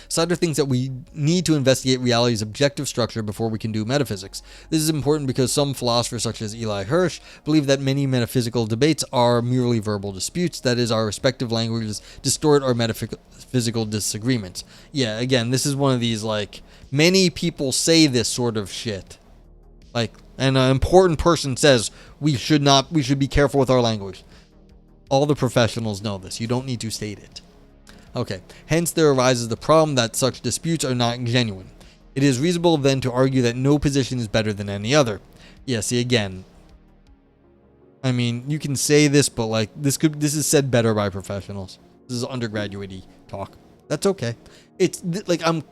S1: Sider thinks that we need to investigate reality's objective structure before we can do metaphysics. This is important because some philosophers, such as Eli Hirsch, believe that many metaphysical debates are merely verbal disputes, that is, our respective languages distort our metaphysical disagreements. Yeah, again, this is one of these, like, many people say this sort of shit. Like, and an important person says we should be careful with our language. All the professionals know this. You don't need to state it. Okay, hence there arises the problem that such disputes are not genuine. It is reasonable then to argue that no position is better than any other. Yeah, see, again, I mean, you can say this, but like, this is said better by professionals. This is undergraduate-y talk. That's okay. It's like, I'm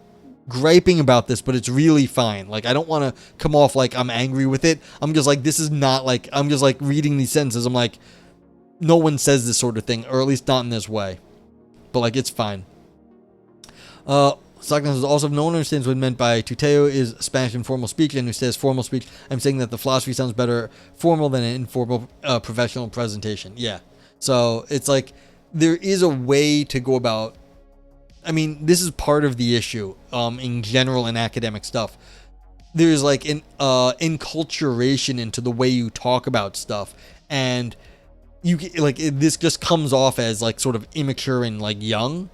S1: griping about this, but it's really fine. Like, I don't want to come off like I'm angry with it. I'm just like, this is not like, I'm just like reading these sentences. I'm like, no one says this sort of thing, or at least not in this way. But like, it's fine. Stockton says, also, if no one understands what meant by tuteo is Spanish informal speech, and who says formal speech, I'm saying that the philosophy sounds better formal than an informal professional presentation. Yeah. So it's like, there is a way to go about, I mean, this is part of the issue in general in academic stuff. There's like an enculturation into the way you talk about stuff, and you like, this just comes off as like sort of immature and like young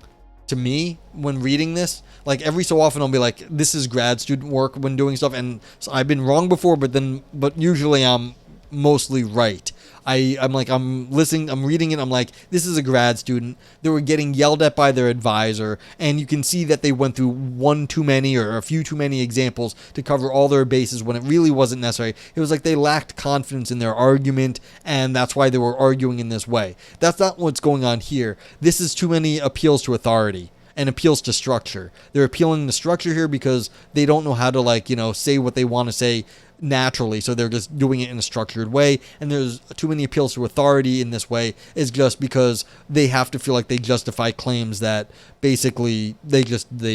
S1: to me when reading this. Like, every so often I'll be like, this is grad student work when doing stuff, and so I've been wrong before, but usually I'm mostly right. I'm like, I'm listening, I'm reading it, I'm like, this is a grad student. They were getting yelled at by their advisor, and you can see that they went through one too many or a few too many examples to cover all their bases when it really wasn't necessary. It was like they lacked confidence in their argument, and that's why they were arguing in this way. That's not what's going on here. This is too many appeals to authority and appeals to structure. They're appealing to structure here because they don't know how to, like, you know, say what they want to say naturally, so they're just doing it in a structured way. And there's too many appeals to authority in this way is just because they have to feel like they justify claims that basically they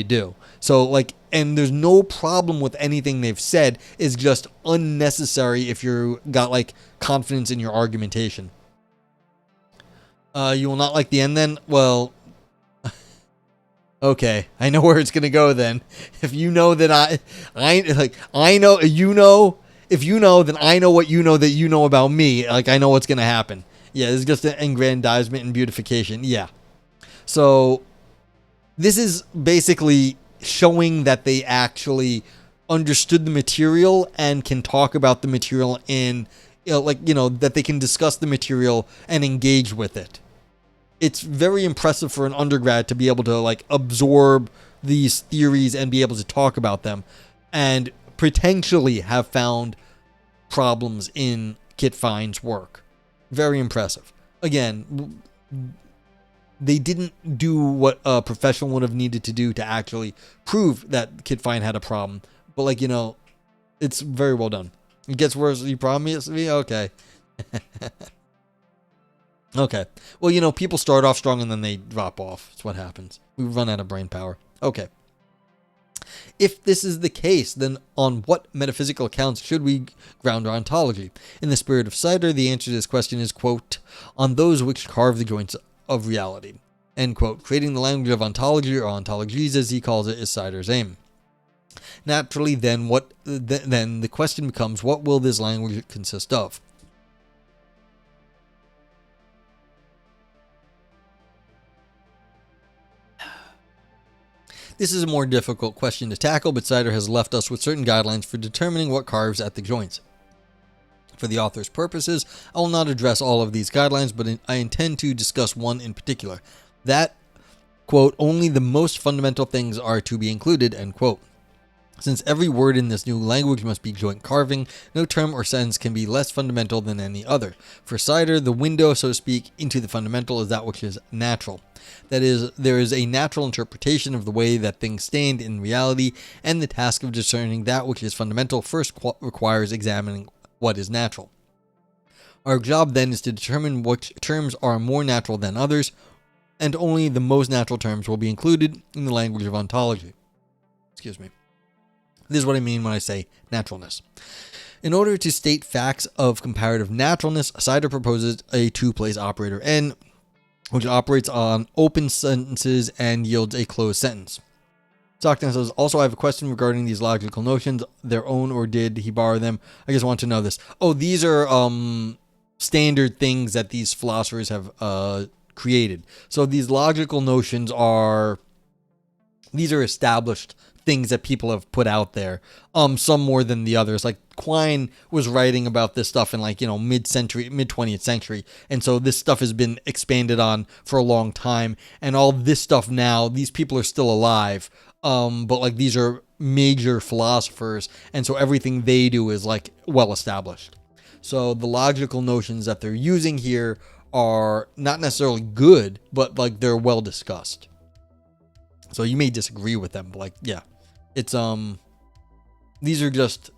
S1: do. So like, and there's no problem with anything they've said. It's just unnecessary if you got like confidence in your argumentation. You will not like the end then? Well, okay, I know where it's gonna go then. If you know that I know, you know, if you know, then I know what you know that you know about me. Like, I know what's gonna happen. Yeah, it's just an aggrandizement and beautification. Yeah. So this is basically showing that they actually understood the material and can talk about the material in, you know, like, you know, that they can discuss the material and engage with it. It's very impressive for an undergrad to be able to like absorb these theories and be able to talk about them and potentially have found problems in Kit Fine's work. Very impressive. Again, they didn't do what a professional would have needed to do to actually prove that Kit Fine had a problem. But like, you know, it's very well done. It gets worse. You promise me? Okay. Okay. Well, you know, people start off strong and then they drop off. That's what happens. We run out of brain power. Okay. If this is the case, then on what metaphysical accounts should we ground our ontology? In the spirit of Sider, the answer to this question is, quote, on those which carve the joints of reality, end quote. Creating the language of ontology, or ontologies as he calls it, is Sider's aim. Naturally, then the question becomes, what will this language consist of? This is a more difficult question to tackle, but Sider has left us with certain guidelines for determining what carves at the joints. For the author's purposes, I will not address all of these guidelines, but I intend to discuss one in particular. That, quote, only the most fundamental things are to be included, end quote. Since every word in this new language must be joint carving, no term or sentence can be less fundamental than any other. For Sider, the window, so to speak, into the fundamental is that which is natural. That is, there is a natural interpretation of the way that things stand in reality, and the task of discerning that which is fundamental first requires examining what is natural. Our job then is to determine which terms are more natural than others, and only the most natural terms will be included in the language of ontology. Excuse me. This is what I mean when I say naturalness. In order to state facts of comparative naturalness, Sider proposes a two-place operator N, which operates on open sentences and yields a closed sentence. Stockton says, also I have a question regarding these logical notions, their own or did he borrow them? I just want to know this. Oh, these are standard things that these philosophers have created. So these logical notions these are established things that people have put out there, some more than the others. Like Quine was writing about this stuff in mid 20th century, and so this stuff has been expanded on for a long time, and all this stuff now, these people are still alive, but these are major philosophers, and so everything they do is well established. So the logical notions that they're using here are not necessarily good, but they're well discussed. So you may disagree with them, but yeah. It's these are just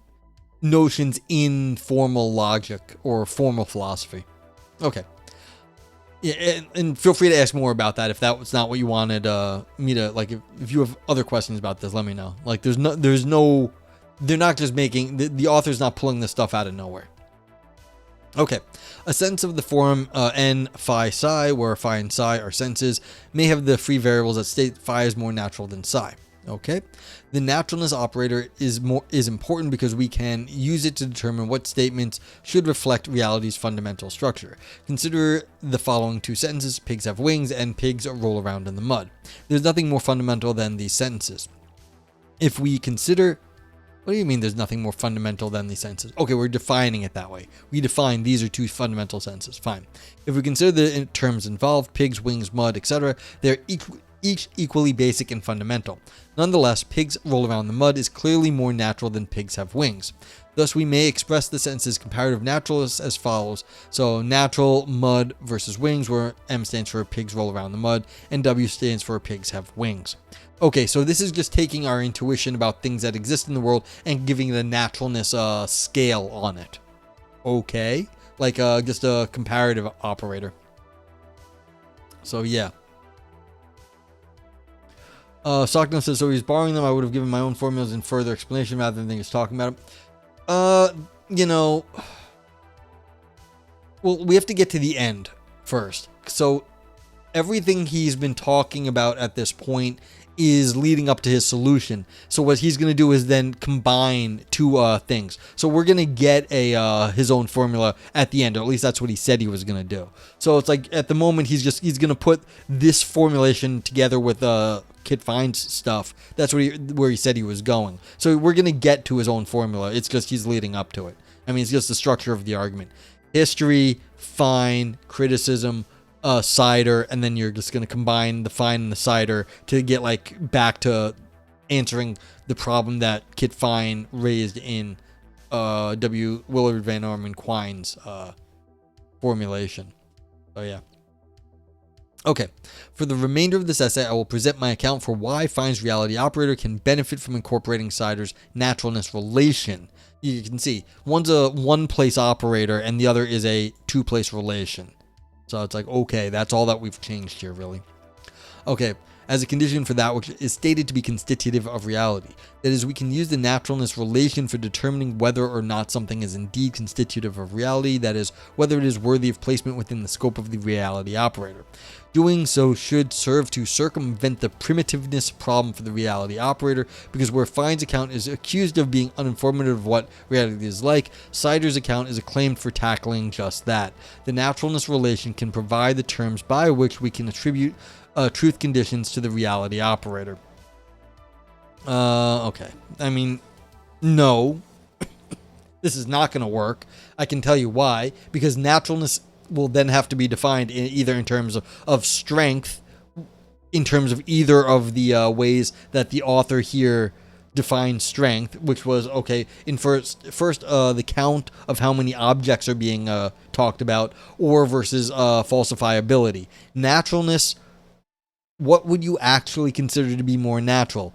S1: notions in formal logic or formal philosophy. Okay. Yeah, and feel free to ask more about that if that was not what you wanted me to if you have other questions about this, let me know. They're not just making the author's not pulling this stuff out of nowhere. Okay, a sense of the form n, phi, psi, where phi and psi are senses, may have the free variables that state phi is more natural than psi. Okay, the naturalness operator is important because we can use it to determine what statements should reflect reality's fundamental structure. Consider the following two sentences: pigs have wings and pigs roll around in the mud. There's nothing more fundamental than these sentences. If we consider, what do you mean there's nothing more fundamental than these sentences? Okay, we're defining it that way. We define these are two fundamental sentences. Fine. If we consider the terms involved, pigs, wings, mud, etc., they're each equally basic and fundamental. Nonetheless, pigs roll around the mud is clearly more natural than pigs have wings. Thus, we may express the sentences comparative naturalists as follows. So, natural, mud versus wings, where M stands for pigs roll around the mud, and W stands for pigs have wings. Okay, so this is just taking our intuition about things that exist in the world and giving it a naturalness scale on it. Okay, just a comparative operator. So, yeah. Stockton says, so he's borrowing them. I would have given my own formulas and further explanation rather than just talking about them. Well, we have to get to the end first. So everything he's been talking about at this point is leading up to his solution. So what he's going to do is then combine two things. So we're going to get his own formula at the end, or at least that's what he said he was going to do. So it's at the moment he's going to put this formulation together with Kit Fine's stuff. That's where he said he was going. So we're going to get to his own formula. It's just he's leading up to it. I mean, it's just the structure of the argument. History, Fine, criticism, Sider, and then you're just going to combine the Fine and the Sider to get back to answering the problem that Kit Fine raised in W. Willard Van Orman Quine's formulation. So yeah. Okay, for the remainder of this essay, I will present my account for why Fine's reality operator can benefit from incorporating Sider's naturalness relation. You can see, one's a one-place operator and the other is a two-place relation. So it's okay, that's all that we've changed here, really. Okay, as a condition for that which is stated to be constitutive of reality. That is, we can use the naturalness relation for determining whether or not something is indeed constitutive of reality, that is, whether it is worthy of placement within the scope of the reality operator. Doing so should serve to circumvent the primitiveness problem for the reality operator, because where Fine's account is accused of being uninformative of what reality is like, Sider's account is acclaimed for tackling just that. The naturalness relation can provide the terms by which we can attribute truth conditions to the reality operator. Okay. I mean, no, this is not going to work. I can tell you why. Because naturalness will then have to be defined either in terms of strength, in terms of either of the ways that the author here defined strength, which was, okay, in first the count of how many objects are being talked about, or versus falsifiability. Naturalness, what would you actually consider to be more natural?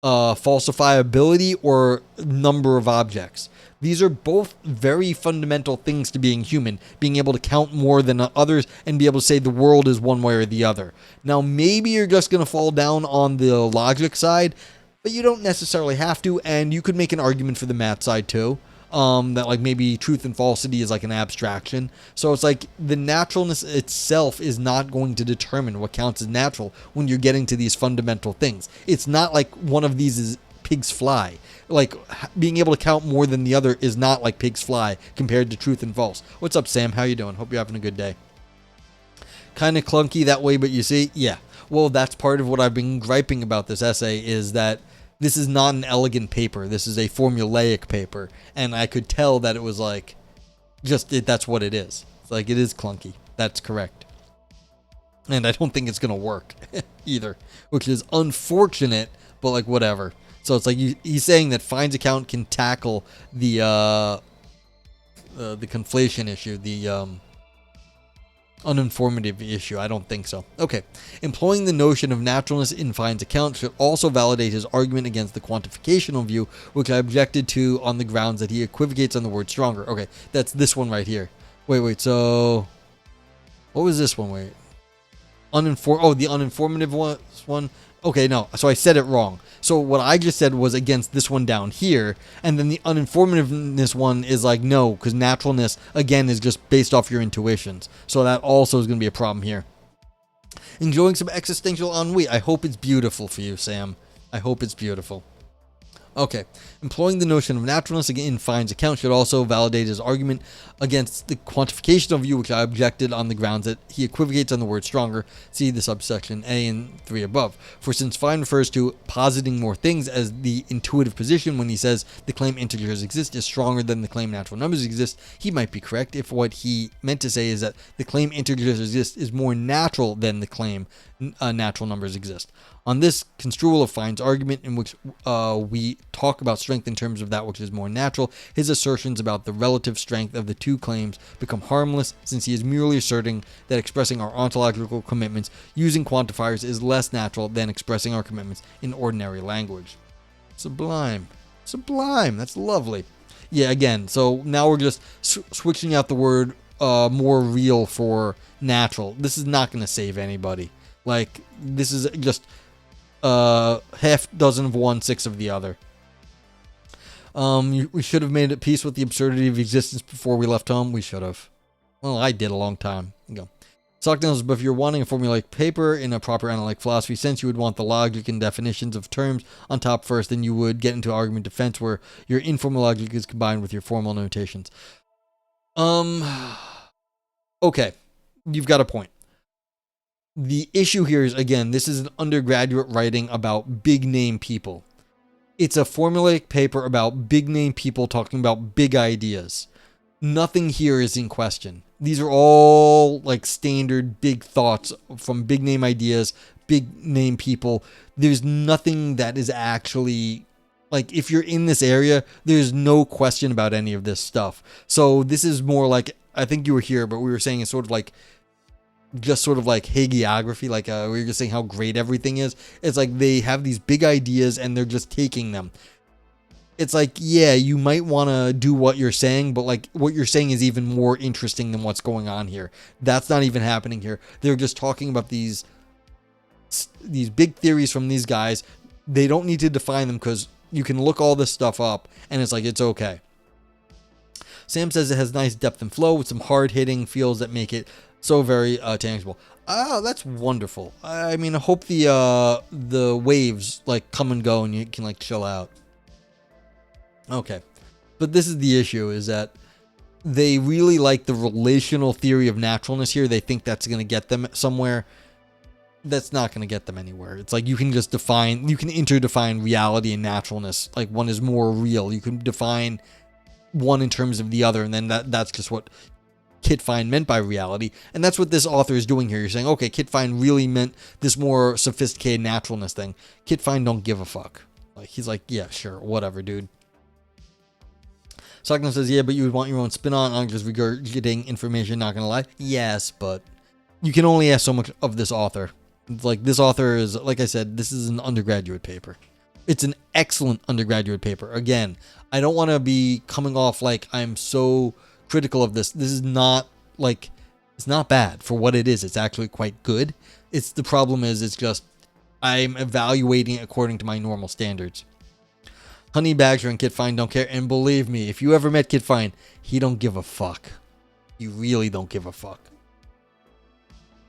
S1: Falsifiability or number of objects? These are both very fundamental things to being human, being able to count more than others and be able to say the world is one way or the other. Now, maybe you're just going to fall down on the logic side, but you don't necessarily have to, and you could make an argument for the math side too. That like maybe truth and falsity is like an abstraction. So it's like the naturalness itself is not going to determine what counts as natural when you're getting to these fundamental things. It's not like one of these is pigs fly. Like being able to count more than the other is not like pigs fly compared to truth and false. What's up, Sam? How you doing? Hope you're having a good day. Kind of clunky that way, but you see, yeah. Well, that's part of what I've been griping about this essay, is that this is not an elegant paper. This is a formulaic paper. And I could tell that it was like, that's what it is. It's like, it is clunky. That's correct. And I don't think it's going to work either, which is unfortunate, but like whatever. So it's like he's saying that Fine's account can tackle the conflation issue, the uninformative issue. I don't think so. Okay. Employing the notion of naturalness in Fine's account should also validate his argument against the quantificational view, which I objected to on the grounds that he equivocates on the word stronger. Okay, that's this one right here. Wait, so what was this one? Wait. The uninformative one? Okay, no. So I said it wrong. So what I just said was against this one down here, and then the uninformativeness one is like, no, because naturalness, again, is just based off your intuitions. So that also is going to be a problem here. Enjoying some existential ennui. I hope it's beautiful for you, Sam. I hope it's beautiful. Okay. Employing the notion of naturalness in Fine's account should also validate his argument against the quantificational view, which I objected on the grounds that he equivocates on the word stronger. See the subsection A and 3 above. For since Fine refers to positing more things as the intuitive position when he says the claim integers exist is stronger than the claim natural numbers exist, he might be correct if what he meant to say is that the claim integers exist is more natural than the claim natural numbers exist. On this construal of Fine's argument, in which we talk about strength in terms of that which is more natural, his assertions about the relative strength of the two claims become harmless, since he is merely asserting that expressing our ontological commitments using quantifiers is less natural than expressing our commitments in ordinary language. Sublime. Sublime. That's lovely. Yeah, again, so now we're just switching out the word more real for natural. This is not going to save anybody. Like, this is just half dozen of one, six of the other. We should have made it peace with the absurdity of existence before we left home. We should have. Well, I did a long time ago. Socknails, but if you're wanting a formulaic paper in a proper analytic philosophy sense, you would want the logic and definitions of terms on top first, then you would get into argument defense where your informal logic is combined with your formal notations. Okay, you've got a point. The issue here is, again, this is an undergraduate writing about big name people. It's a formulaic paper about big name people talking about big ideas. Nothing here is in question. These are all like standard big thoughts from big name ideas, big name people. There's nothing that is actually, like, if you're in this area, there's no question about any of this stuff. So this is more like, I think you were here, but we were saying it's sort of like, just sort of like hagiography, like we were just saying how great everything is. It's like they have these big ideas and they're just taking them. It's like, yeah, you might want to do what you're saying, but like what you're saying is even more interesting than what's going on here. That's not even happening here. They're just talking about these big theories from these guys. They don't need to define them because you can look all this stuff up and it's like, it's okay. Sam says it has nice depth and flow with some hard-hitting feels that make it so very tangible. Oh, that's wonderful. I mean, I hope the waves like come and go and you can like chill out. Okay. But this is the issue, is that they really like the relational theory of naturalness here. They think that's going to get them somewhere. that's not going to get them anywhere. It's like you can interdefine reality and naturalness. Like one is more real. You can define one in terms of the other, and then that's just what Kit Fine meant by reality. And that's what this author is doing here. You're saying, okay, Kit Fine really meant this more sophisticated naturalness thing. Kit Fine don't give a fuck. Like he's like, yeah, sure, whatever, dude. Stockton says, yeah, but you would want your own spin on just regurgitating information, not gonna lie. Yes, but you can only ask so much of this author. Like, this author is, like I said, this is an undergraduate paper. It's an excellent undergraduate paper. Again, I don't want to be coming off like I'm so critical of this. This is not, like, it's not bad for what it is. It's actually quite good. The problem is, it's just, I'm evaluating it according to my normal standards. Honey Badger and Kit Fine don't care. And believe me, if you ever met Kit Fine, he don't give a fuck. He really don't give a fuck.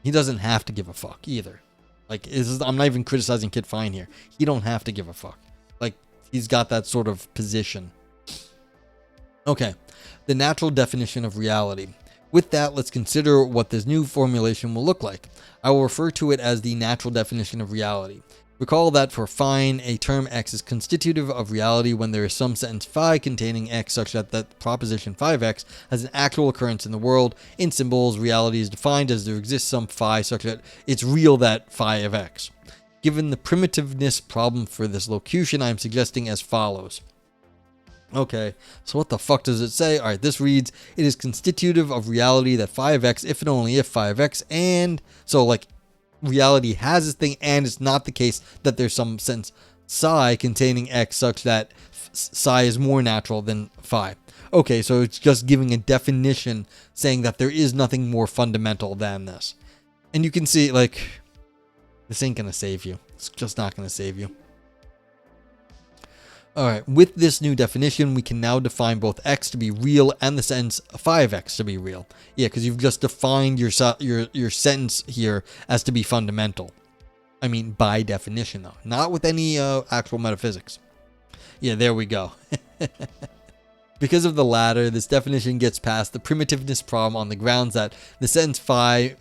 S1: He doesn't have to give a fuck either. Like, I'm not even criticizing Kit Fine here. He don't have to give a fuck. Like, he's got that sort of position. Okay, the natural definition of reality. With that, let's consider what this new formulation will look like. I will refer to it as the natural definition of reality. Recall that for Fine, a term X is constitutive of reality when there is some sentence phi containing X such that the proposition 5X has an actual occurrence in the world. In symbols, reality is defined as there exists some phi such that it's real that phi of X. Given the primitiveness problem for this locution, I am suggesting as follows. Okay, so what the fuck does it say? Alright, this reads, it is constitutive of reality that phi of X, if and only if phi of X, and so like reality has this thing, and it's not the case that there's some sense psi containing X such that psi is more natural than phi. Okay, so it's just giving a definition saying that there is nothing more fundamental than this. And you can see, like, this ain't gonna save you. It's just not gonna save you. Alright, with this new definition, we can now define both X to be real and the sentence phi of X to be real. Yeah, because you've just defined your sentence here as to be fundamental. I mean, by definition, though. Not with any actual metaphysics. Yeah, there we go. Because of the latter, this definition gets past the primitiveness problem on the grounds that the sentence phi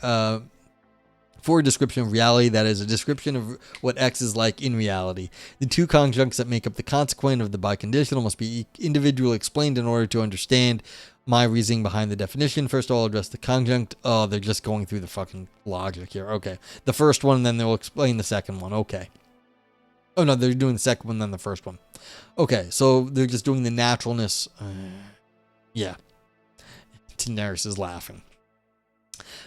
S1: for a description of reality, that is a description of what X is like in reality. The two conjuncts that make up the consequent of the biconditional must be individually explained in order to understand my reasoning behind the definition. First of all, I'll address the conjunct. Oh, they're just going through the fucking logic here. Okay. The first one, and then they'll explain the second one. Okay. Oh, no, they're doing the second one, then the first one. Okay, so they're just doing the naturalness. Yeah. Daenerys is laughing.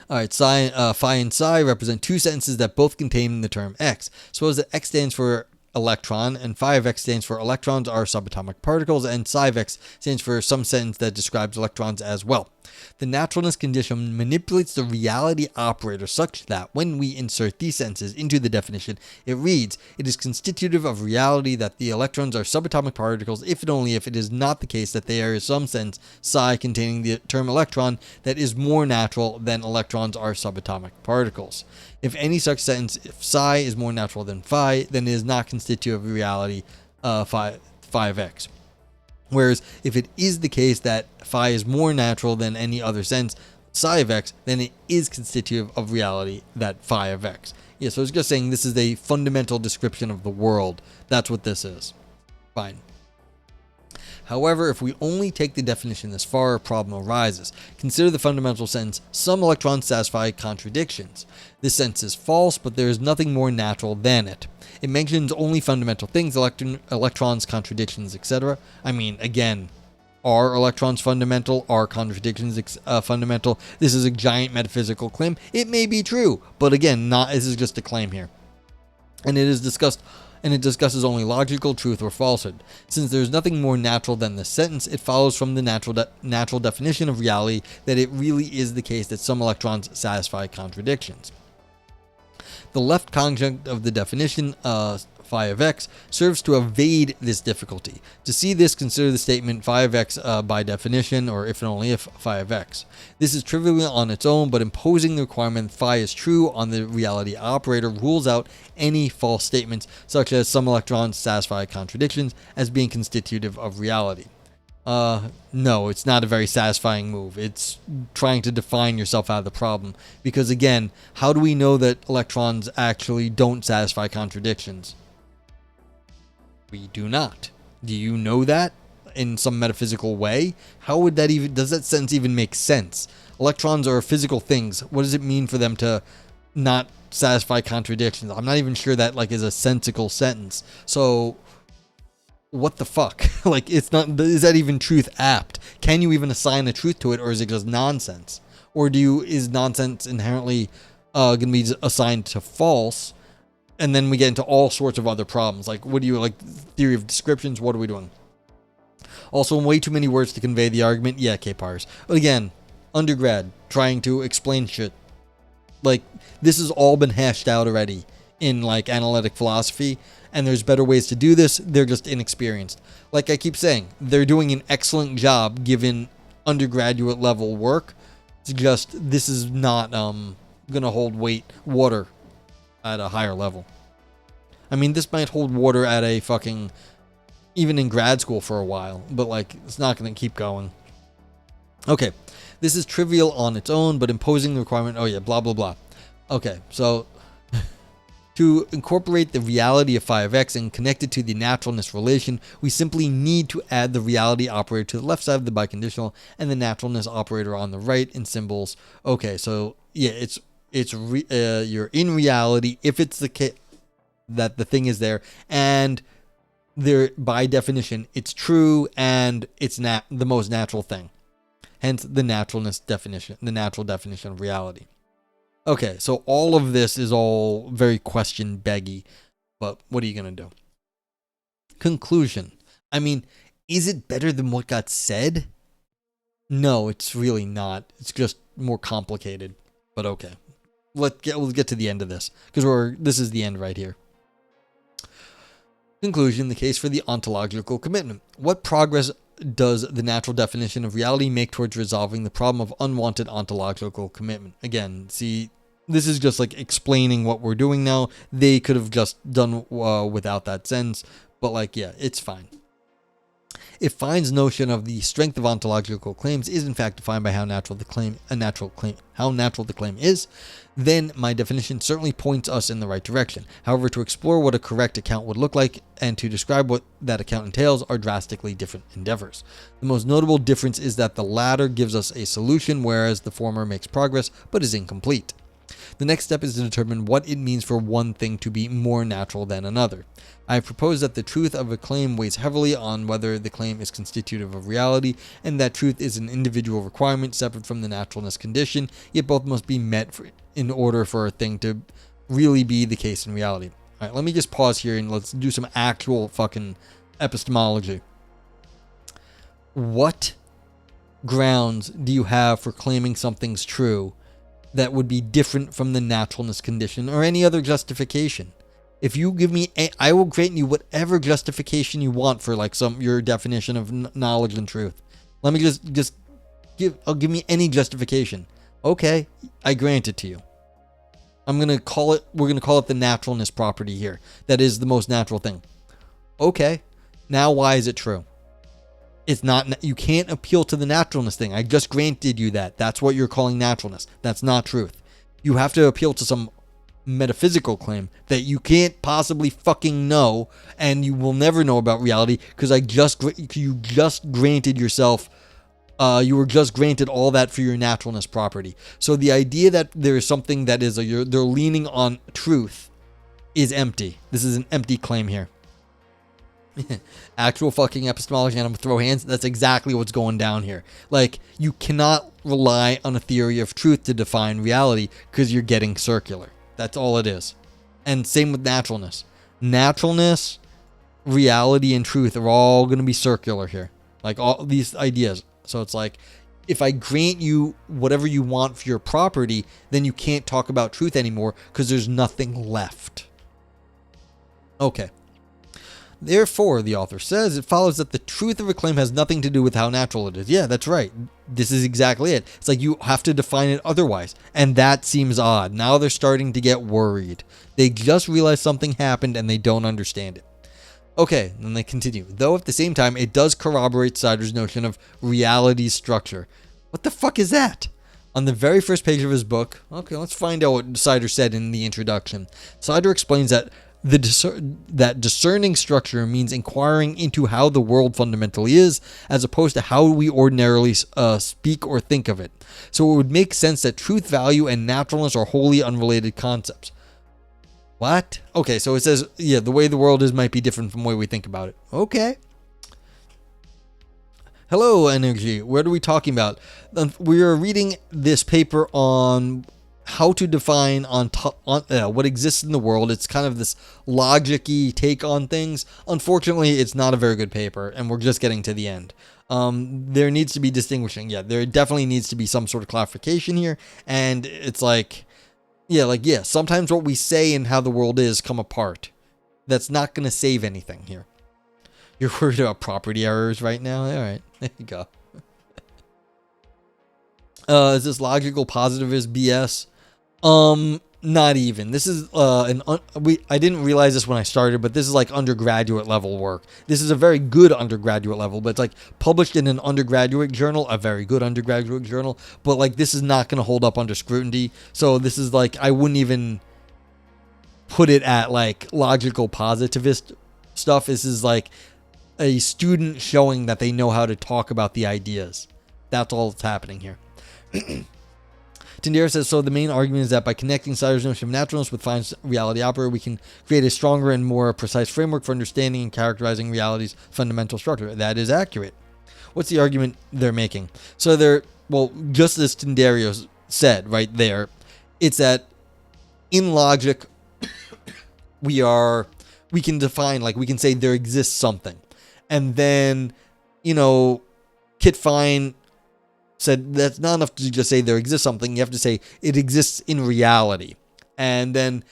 S1: Alright, phi and psi represent two sentences that both contain the term X. Suppose that X stands for electron, and phi of X stands for electrons are subatomic particles, and psi of X stands for some sentence that describes electrons as well. The naturalness condition manipulates the reality operator such that when we insert these sentences into the definition, it reads, it is constitutive of reality that the electrons are subatomic particles if and only if it is not the case that there is some sense psi containing the term electron that is more natural than electrons are subatomic particles. If any such sentence, if psi is more natural than phi, then it is not constitutive of reality phi of X. Whereas if it is the case that phi is more natural than any other sense, psi of X, then it is constitutive of reality that phi of X. Yeah, so it's just saying this is a fundamental description of the world. That's what this is. Fine. However, if we only take the definition this far, a problem arises. Consider the fundamental sentence, some electrons satisfy contradictions. This sentence is false, but there is nothing more natural than it. It mentions only fundamental things, electrons, contradictions, etc. I mean, again, are electrons fundamental? Are contradictions fundamental? This is a giant metaphysical claim. It may be true, but again, this is just a claim here. And it discusses only logical truth or falsehood. Since there is nothing more natural than this sentence, it follows from the natural definition of reality that it really is the case that some electrons satisfy contradictions. The left conjunct of the definition, phi of X, serves to evade this difficulty. To see this, consider the statement phi of X by definition, or if and only if phi of X. This is trivial on its own, but imposing the requirement phi is true on the reality operator rules out any false statements, such as some electrons satisfy contradictions, as being constitutive of reality. No, it's not a very satisfying move. It's trying to define yourself out of the problem. Because again, how do we know that electrons actually don't satisfy contradictions? We do not. Do you know that in some metaphysical way? How would that even, does that sentence even make sense? Electrons are physical things. What does it mean for them to not satisfy contradictions? I'm not even sure that like is a sensical sentence. So what the fuck? Like, it's not, is that even truth apt? Can you even assign a truth to it, or is it just nonsense? Or is nonsense inherently going to be assigned to false? And then we get into all sorts of other problems. Like, what do you, like, theory of descriptions? What are we doing? Also, way too many words to convey the argument. Yeah, K-Pars. But again, undergrad, trying to explain shit. Like, this has all been hashed out already in, like, analytic philosophy. And there's better ways to do this. They're just inexperienced. Like I keep saying, they're doing an excellent job given undergraduate level work. It's just, this is not going to hold water at a higher level. I mean, this might hold water at a fucking, even in grad school for a while, but like, it's not going to keep going. Okay, this is trivial on its own, but imposing the requirement, oh yeah, blah, blah, blah. Okay, so to incorporate the reality of phi of x and connect it to the naturalness relation, we simply need to add the reality operator to the left side of the biconditional and the naturalness operator on the right in symbols. Okay, so yeah, you're in reality if it's the case that the thing is there, and there by definition it's true and it's the most natural thing. Hence the naturalness definition, the natural definition of reality. Okay, so all of this is all very question-beggy, but what are you going to do? Conclusion. I mean, is it better than what got said? No, it's really not. It's just more complicated, but okay. We'll get to the end of this, because this is the end right here. Conclusion, the case for the ontological commitment. What progress does the natural definition of reality make towards resolving the problem of unwanted ontological commitment? Again, see, this is just like explaining what we're doing now. They could have just done without that sentence, but like, yeah, it's fine. If Fine's notion of the strength of ontological claims is in fact defined by how natural the claim is, then my definition certainly points us in the right direction. However, to explore what a correct account would look like and to describe what that account entails are drastically different endeavors. The most notable difference is that the latter gives us a solution, whereas the former makes progress but is incomplete. The next step is to determine what it means for one thing to be more natural than another. I have proposed that the truth of a claim weighs heavily on whether the claim is constitutive of reality, and that truth is an individual requirement separate from the naturalness condition, yet both must be met in order for a thing to really be the case in reality. Alright, let me just pause here and let's do some actual fucking epistemology. What grounds do you have for claiming something's true that would be different from the naturalness condition or any other justification? If you give me I will grant you whatever justification you want for like your definition of knowledge and truth. Let me give me any justification. Okay, I grant it to you. we're going to call it the naturalness property here. That is the most natural thing. Okay, now why is it true? It's not, you can't appeal to the naturalness thing. I just granted you that. That's what you're calling naturalness. That's not truth. You have to appeal to some metaphysical claim that you can't possibly fucking know, and you will never know about reality because you just granted yourself, you were just granted all that for your naturalness property. So the idea that there is something that is they're leaning on truth is empty. This is an empty claim here. Actual fucking epistemology, and I'm gonna throw hands. That's exactly what's going down here. Like, you cannot rely on a theory of truth to define reality because you're getting circular. That's all it is. And same with naturalness. Naturalness, reality, and truth are all going to be circular here. Like all these ideas. So it's like, if I grant you whatever you want for your property, then you can't talk about truth anymore because there's nothing left. Okay. Therefore, the author says, it follows that the truth of a claim has nothing to do with how natural it is. Yeah, that's right. This is exactly it. It's like you have to define it otherwise. And that seems odd. Now they're starting to get worried. They just realized something happened and they don't understand it. Okay, then they continue. Though at the same time, it does corroborate Sider's notion of reality structure. What the fuck is that? On the very first page of his book, okay, let's find out what Sider said in the introduction. Sider explains that that discerning structure means inquiring into how the world fundamentally is, as opposed to how we ordinarily speak or think of it. So it would make sense that truth, value, and naturalness are wholly unrelated concepts. What? Okay, so it says, yeah, the way the world is might be different from the way we think about it. Okay. Hello, Energy. What are we talking about? We are reading this paper on how to define what exists in the world. It's kind of this logic-y take on things. Unfortunately, it's not a very good paper, and we're just getting to the end. There needs to be distinguishing. Yeah, there definitely needs to be some sort of clarification here, and it's sometimes what we say and how the world is come apart. That's not going to save anything here. You're worried about property errors right now? All right, there you go. Is this logical positivist BS? Not even. This is I didn't realize this when I started, but this is like undergraduate level work. This is a very good undergraduate level, but it's like published in an undergraduate journal, a very good undergraduate journal, but like this is not going to hold up under scrutiny. So this is like, I wouldn't even put it at like logical positivist stuff. This is like a student showing that they know how to talk about the ideas. That's all that's happening here. Tindera says, so the main argument is that by connecting Sider's notion of naturalness with Fein's reality opera, we can create a stronger and more precise framework for understanding and characterizing reality's fundamental structure. That is accurate. What's the argument they're making? So just as Tindera said right there, it's that in logic, we can define, like we can say there exists something. And then, Kit Fine said that's not enough to just say there exists something. You have to say it exists in reality. And then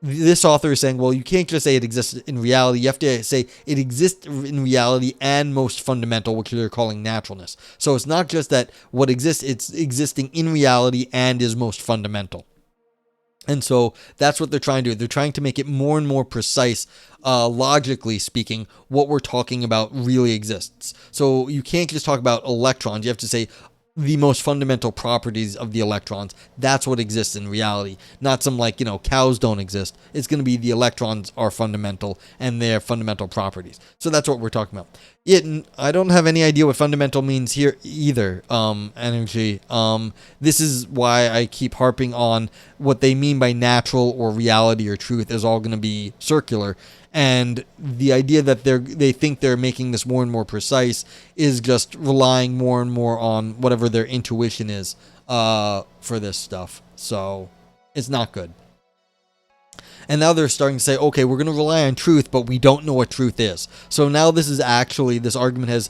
S1: this author is saying, well, you can't just say it exists in reality. You have to say it exists in reality and most fundamental, which they're calling naturalness. So it's not just that what exists, it's existing in reality and is most fundamental. And so that's what they're trying to do. They're trying to make it more and more precise, logically speaking, what we're talking about really exists. So you can't just talk about electrons. You have to say the most fundamental properties of the electrons. That's what exists in reality. Not some cows don't exist. It's going to be the electrons are fundamental and their fundamental properties. So that's what we're talking about. I don't have any idea what fundamental means here either, Energy. This is why I keep harping on what they mean by natural or reality or truth is all going to be circular. And the idea that they think they're making this more and more precise is just relying more and more on whatever their intuition is for this stuff. So it's not good. And now they're starting to say, okay, we're going to rely on truth, but we don't know what truth is. So now this argument has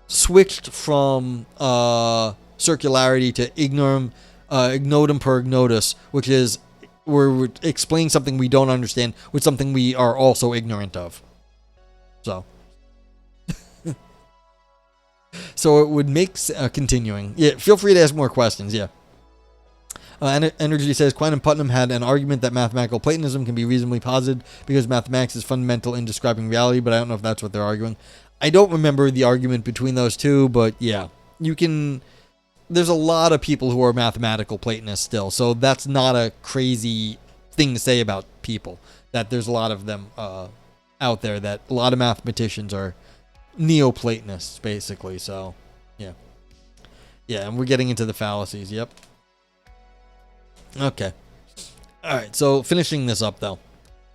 S1: switched from circularity to ignotum per ignotus, which is we're explaining something we don't understand with something we are also ignorant of. So it would make continuing. Yeah, feel free to ask more questions. Yeah. Energy says Quine and Putnam had an argument that mathematical Platonism can be reasonably posited because mathematics is fundamental in describing reality, but I don't know if that's what they're arguing. I don't remember the argument between those two, but yeah, there's a lot of people who are mathematical Platonists still, so that's not a crazy thing to say about people, that there's a lot of them out there, that a lot of mathematicians are Neoplatonists, basically, so yeah. Yeah, and we're getting into the fallacies, yep. Okay. Alright, so finishing this up, though.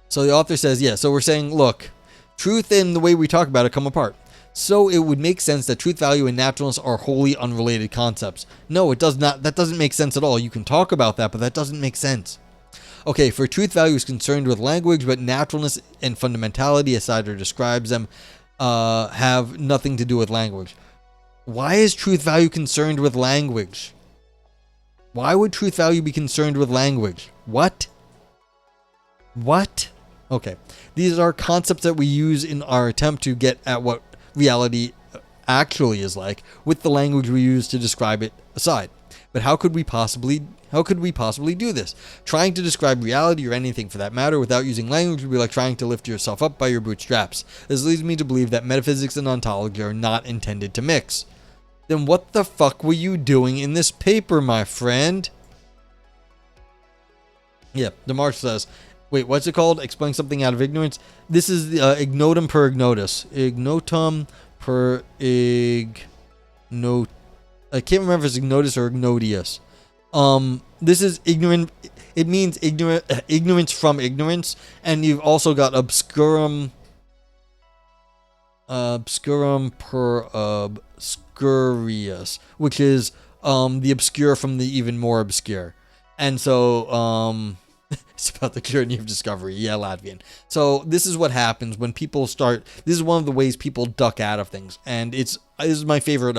S1: So the author says, so we're saying, look, truth and the way we talk about it come apart. So it would make sense that truth, value, and naturalness are wholly unrelated concepts. No, it does not. That doesn't make sense at all. You can talk about that, but that doesn't make sense. Okay, for truth, value is concerned with language, but naturalness and fundamentality, as Sider describes them, have nothing to do with language. Why is truth, value concerned with language? Why would truth, value be concerned with language? What? Okay, these are concepts that we use in our attempt to get at what reality actually is like, with the language we use to describe it aside. But how could we possibly do this? Trying to describe reality or anything for that matter without using language would be like trying to lift yourself up by your bootstraps. This leads me to believe that metaphysics and ontology are not intended to mix. Then what the fuck were you doing in this paper, my friend? Yeah, DeMarch says, wait, what's it called? Explain something out of ignorance. This is ignotum per ignotus. Ignotum per ignot. I can't remember if it's ignotus or ignodius. This is ignorant. It means ignorance from ignorance, and you've also got obscurum per obscurius, which is the obscure from the even more obscure. And so it's about the journey of discovery. Yeah, Latvian. So this is what happens when people start. This is one of the ways people duck out of things, and this is my favorite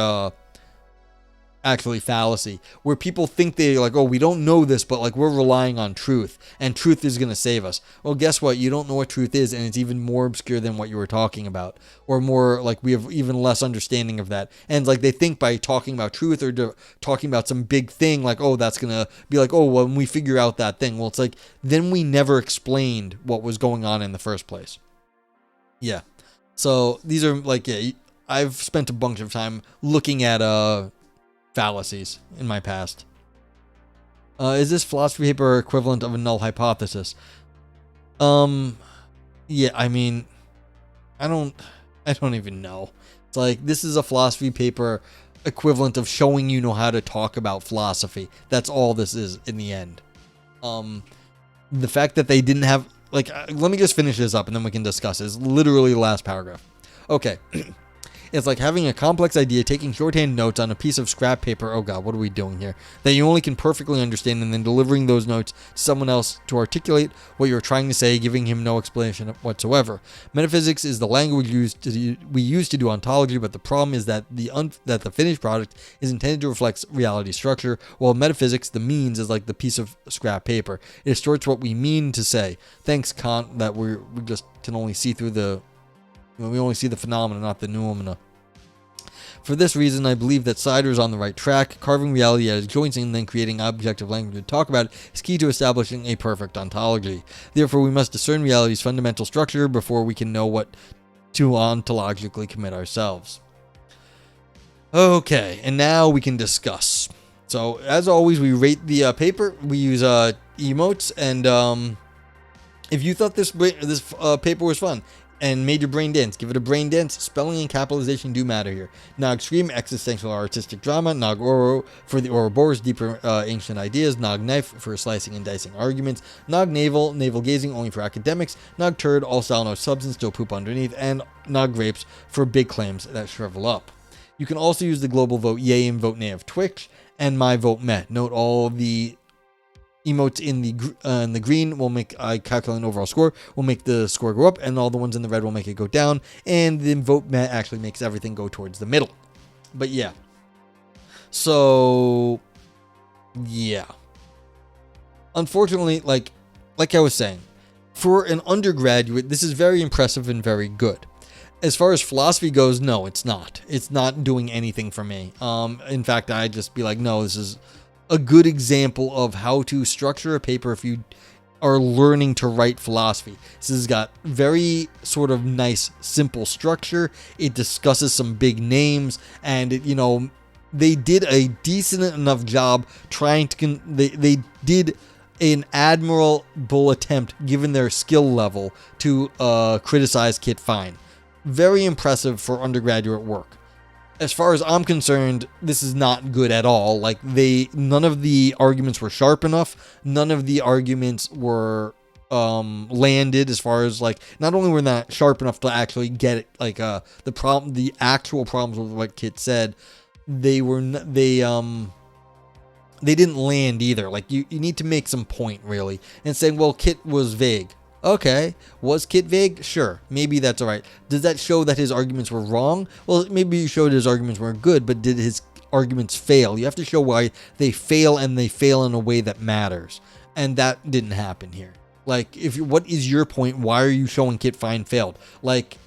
S1: actually fallacy, where people think they're like, oh, we don't know this, but like we're relying on truth, and truth is going to save us. Well, guess what? You don't know what truth is, and it's even more obscure than what you were talking about, or more like we have even less understanding of that. And like they think by talking about truth or talking about some big thing, like, oh, that's going to be like, oh, when we figure out that thing. Well, it's like, then we never explained what was going on in the first place. Yeah. So these are like, yeah, I've spent a bunch of time looking at fallacies in my past. Is this philosophy paper equivalent of a null hypothesis? Yeah, I mean, I don't even know. It's like, this is a philosophy paper equivalent of showing you know how to talk about philosophy. That's all this is in the end. The fact that they didn't have, like, let me just finish this up and then we can discuss it. It's literally the last paragraph. Okay. It's like having a complex idea, taking shorthand notes on a piece of scrap paper. Oh God, what are we doing here? That you only can perfectly understand, and then delivering those notes to someone else to articulate what you're trying to say, giving him no explanation whatsoever. Metaphysics is the language we use to do ontology, but the problem is that the finished product is intended to reflect reality structure, while metaphysics, the means, is like the piece of scrap paper. It distorts what we mean to say. Thanks, Kant, that we just can only see through the. We only see the phenomena, not the noumena. For this reason, I believe that Sider is on the right track. Carving reality at its joints and then creating objective language to talk about it is key to establishing a perfect ontology. Therefore, we must discern reality's fundamental structure before we can know what to ontologically commit ourselves. Okay, and now we can discuss. So, as always, we rate the paper. We use emotes, and if you thought this paper was fun and made your brain dance, give it a brain dance. Spelling and capitalization do matter here. Nog Scream, existential artistic drama. Nog Oro for the Ouroboros, deeper ancient ideas. Nog Knife for slicing and dicing arguments. Nog Navel, navel gazing only for academics. Nog Turd, all style no substance, still poop underneath. And Nog Grapes for big claims that shrivel up. You can also use the global vote yay and vote nay of Twitch, and my vote meh. Note all the emotes in the green will make I calculate an overall score, will make the score go up, and all the ones in the red will make it go down, and the vote meh actually makes everything go towards the middle. But yeah. So yeah. Unfortunately, like I was saying, for an undergraduate, this is very impressive and very good. As far as philosophy goes, no, it's not. It's not doing anything for me. In fact, I'd just be like, no, this is a good example of how to structure a paper if you are learning to write philosophy. This has got very sort of nice, simple structure. It discusses some big names, and it, they did a decent enough job trying to. They did an admirable attempt, given their skill level, to criticize Kit Fine. Very impressive for undergraduate work. As far as I'm concerned, this is not good at all. Like, none of the arguments were sharp enough. None of the arguments were landed, as far as, like, not only were not sharp enough to actually get it, like, the actual problems with what Kit said, they didn't land either. Like, you need to make some point, really, and saying, well, Kit was vague. Okay, was Kit vague? Sure, maybe that's alright. Does that show that his arguments were wrong? Well, maybe you showed his arguments were good, but did his arguments fail? You have to show why they fail, and they fail in a way that matters. And that didn't happen here. Like, what is your point? Why are you showing Kit Fine failed? Like,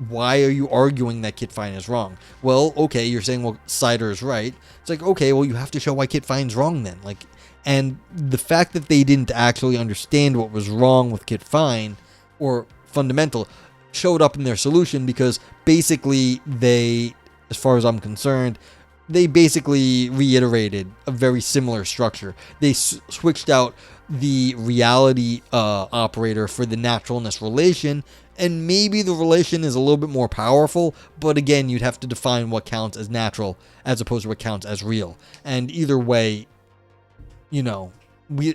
S1: why are you arguing that Kit Fine is wrong? Well, okay, you're saying, well, Cider is right. It's like, okay, well, you have to show why Kit Fine's wrong then. Like, and the fact that they didn't actually understand what was wrong with Kit Fine, or fundamental, showed up in their solution, because basically they, as far as I'm concerned, they basically reiterated a very similar structure. They switched out the reality operator for the naturalness relation, and maybe the relation is a little bit more powerful, but again, you'd have to define what counts as natural as opposed to what counts as real. And either way, you know,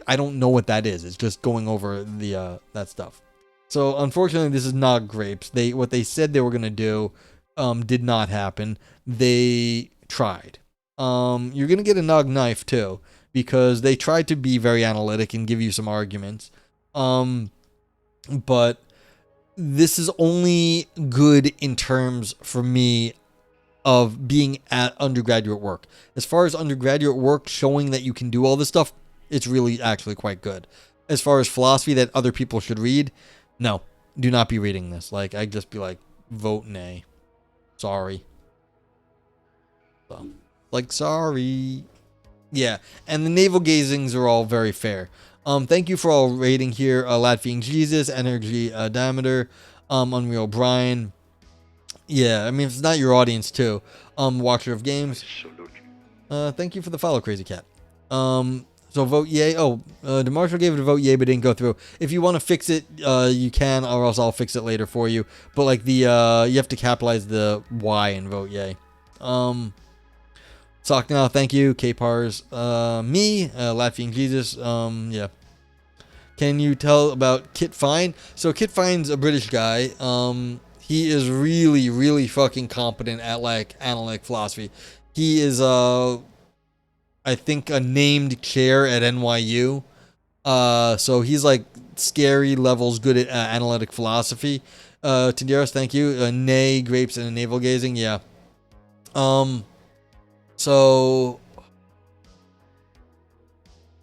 S1: I don't know what that is. It's just going over the that stuff. So unfortunately, this is not grapes. What they said they were gonna do did not happen. They tried. You're gonna get a Nog knife too, because they tried to be very analytic and give you some arguments. But this is only good in terms, for me, of being at undergraduate work. As far as undergraduate work, showing that you can do all this stuff, it's really actually quite good. As far as philosophy that other people should read, no, do not be reading this. Like, I'd just be like, vote nay. Sorry. So, like, sorry. Yeah, and the navel gazings are all very fair. Thank you for all rating here. Latvian Jesus, Energy Diameter, Unreal Brian. Yeah, I mean, if it's not your audience too. Watcher of Games. Thank you for the follow, Crazy Cat. So vote yay. Oh, DeMarshall gave it a vote yay, but didn't go through. If you want to fix it, you can, or else I'll fix it later for you. But like you have to capitalize the Y and vote yay. Sock now, thank you. K-Pars, me, Latvian Jesus, yeah. Can you tell about Kit Fine? So Kit Fine's a British guy. He is really, really fucking competent at like analytic philosophy. He is, I think, a named chair at NYU. So he's like scary levels good at analytic philosophy. Tinderos, thank you. Nay, grapes, and navel gazing, yeah. So,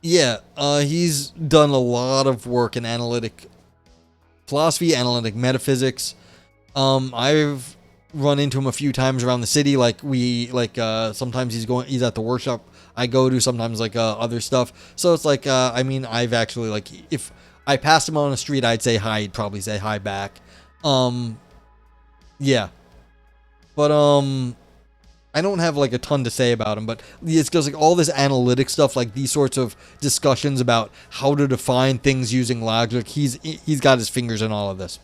S1: yeah, he's done a lot of work in analytic philosophy, analytic metaphysics. I've run into him a few times around the city. Sometimes he's at the workshop I go to, sometimes other stuff. So it's like, I mean, I've actually, like, if I passed him on the street, I'd say hi. He'd probably say hi back. Yeah. But, I don't have like a ton to say about him, but it's just like all this analytic stuff, like these sorts of discussions about how to define things using logic. He's got his fingers in all of this.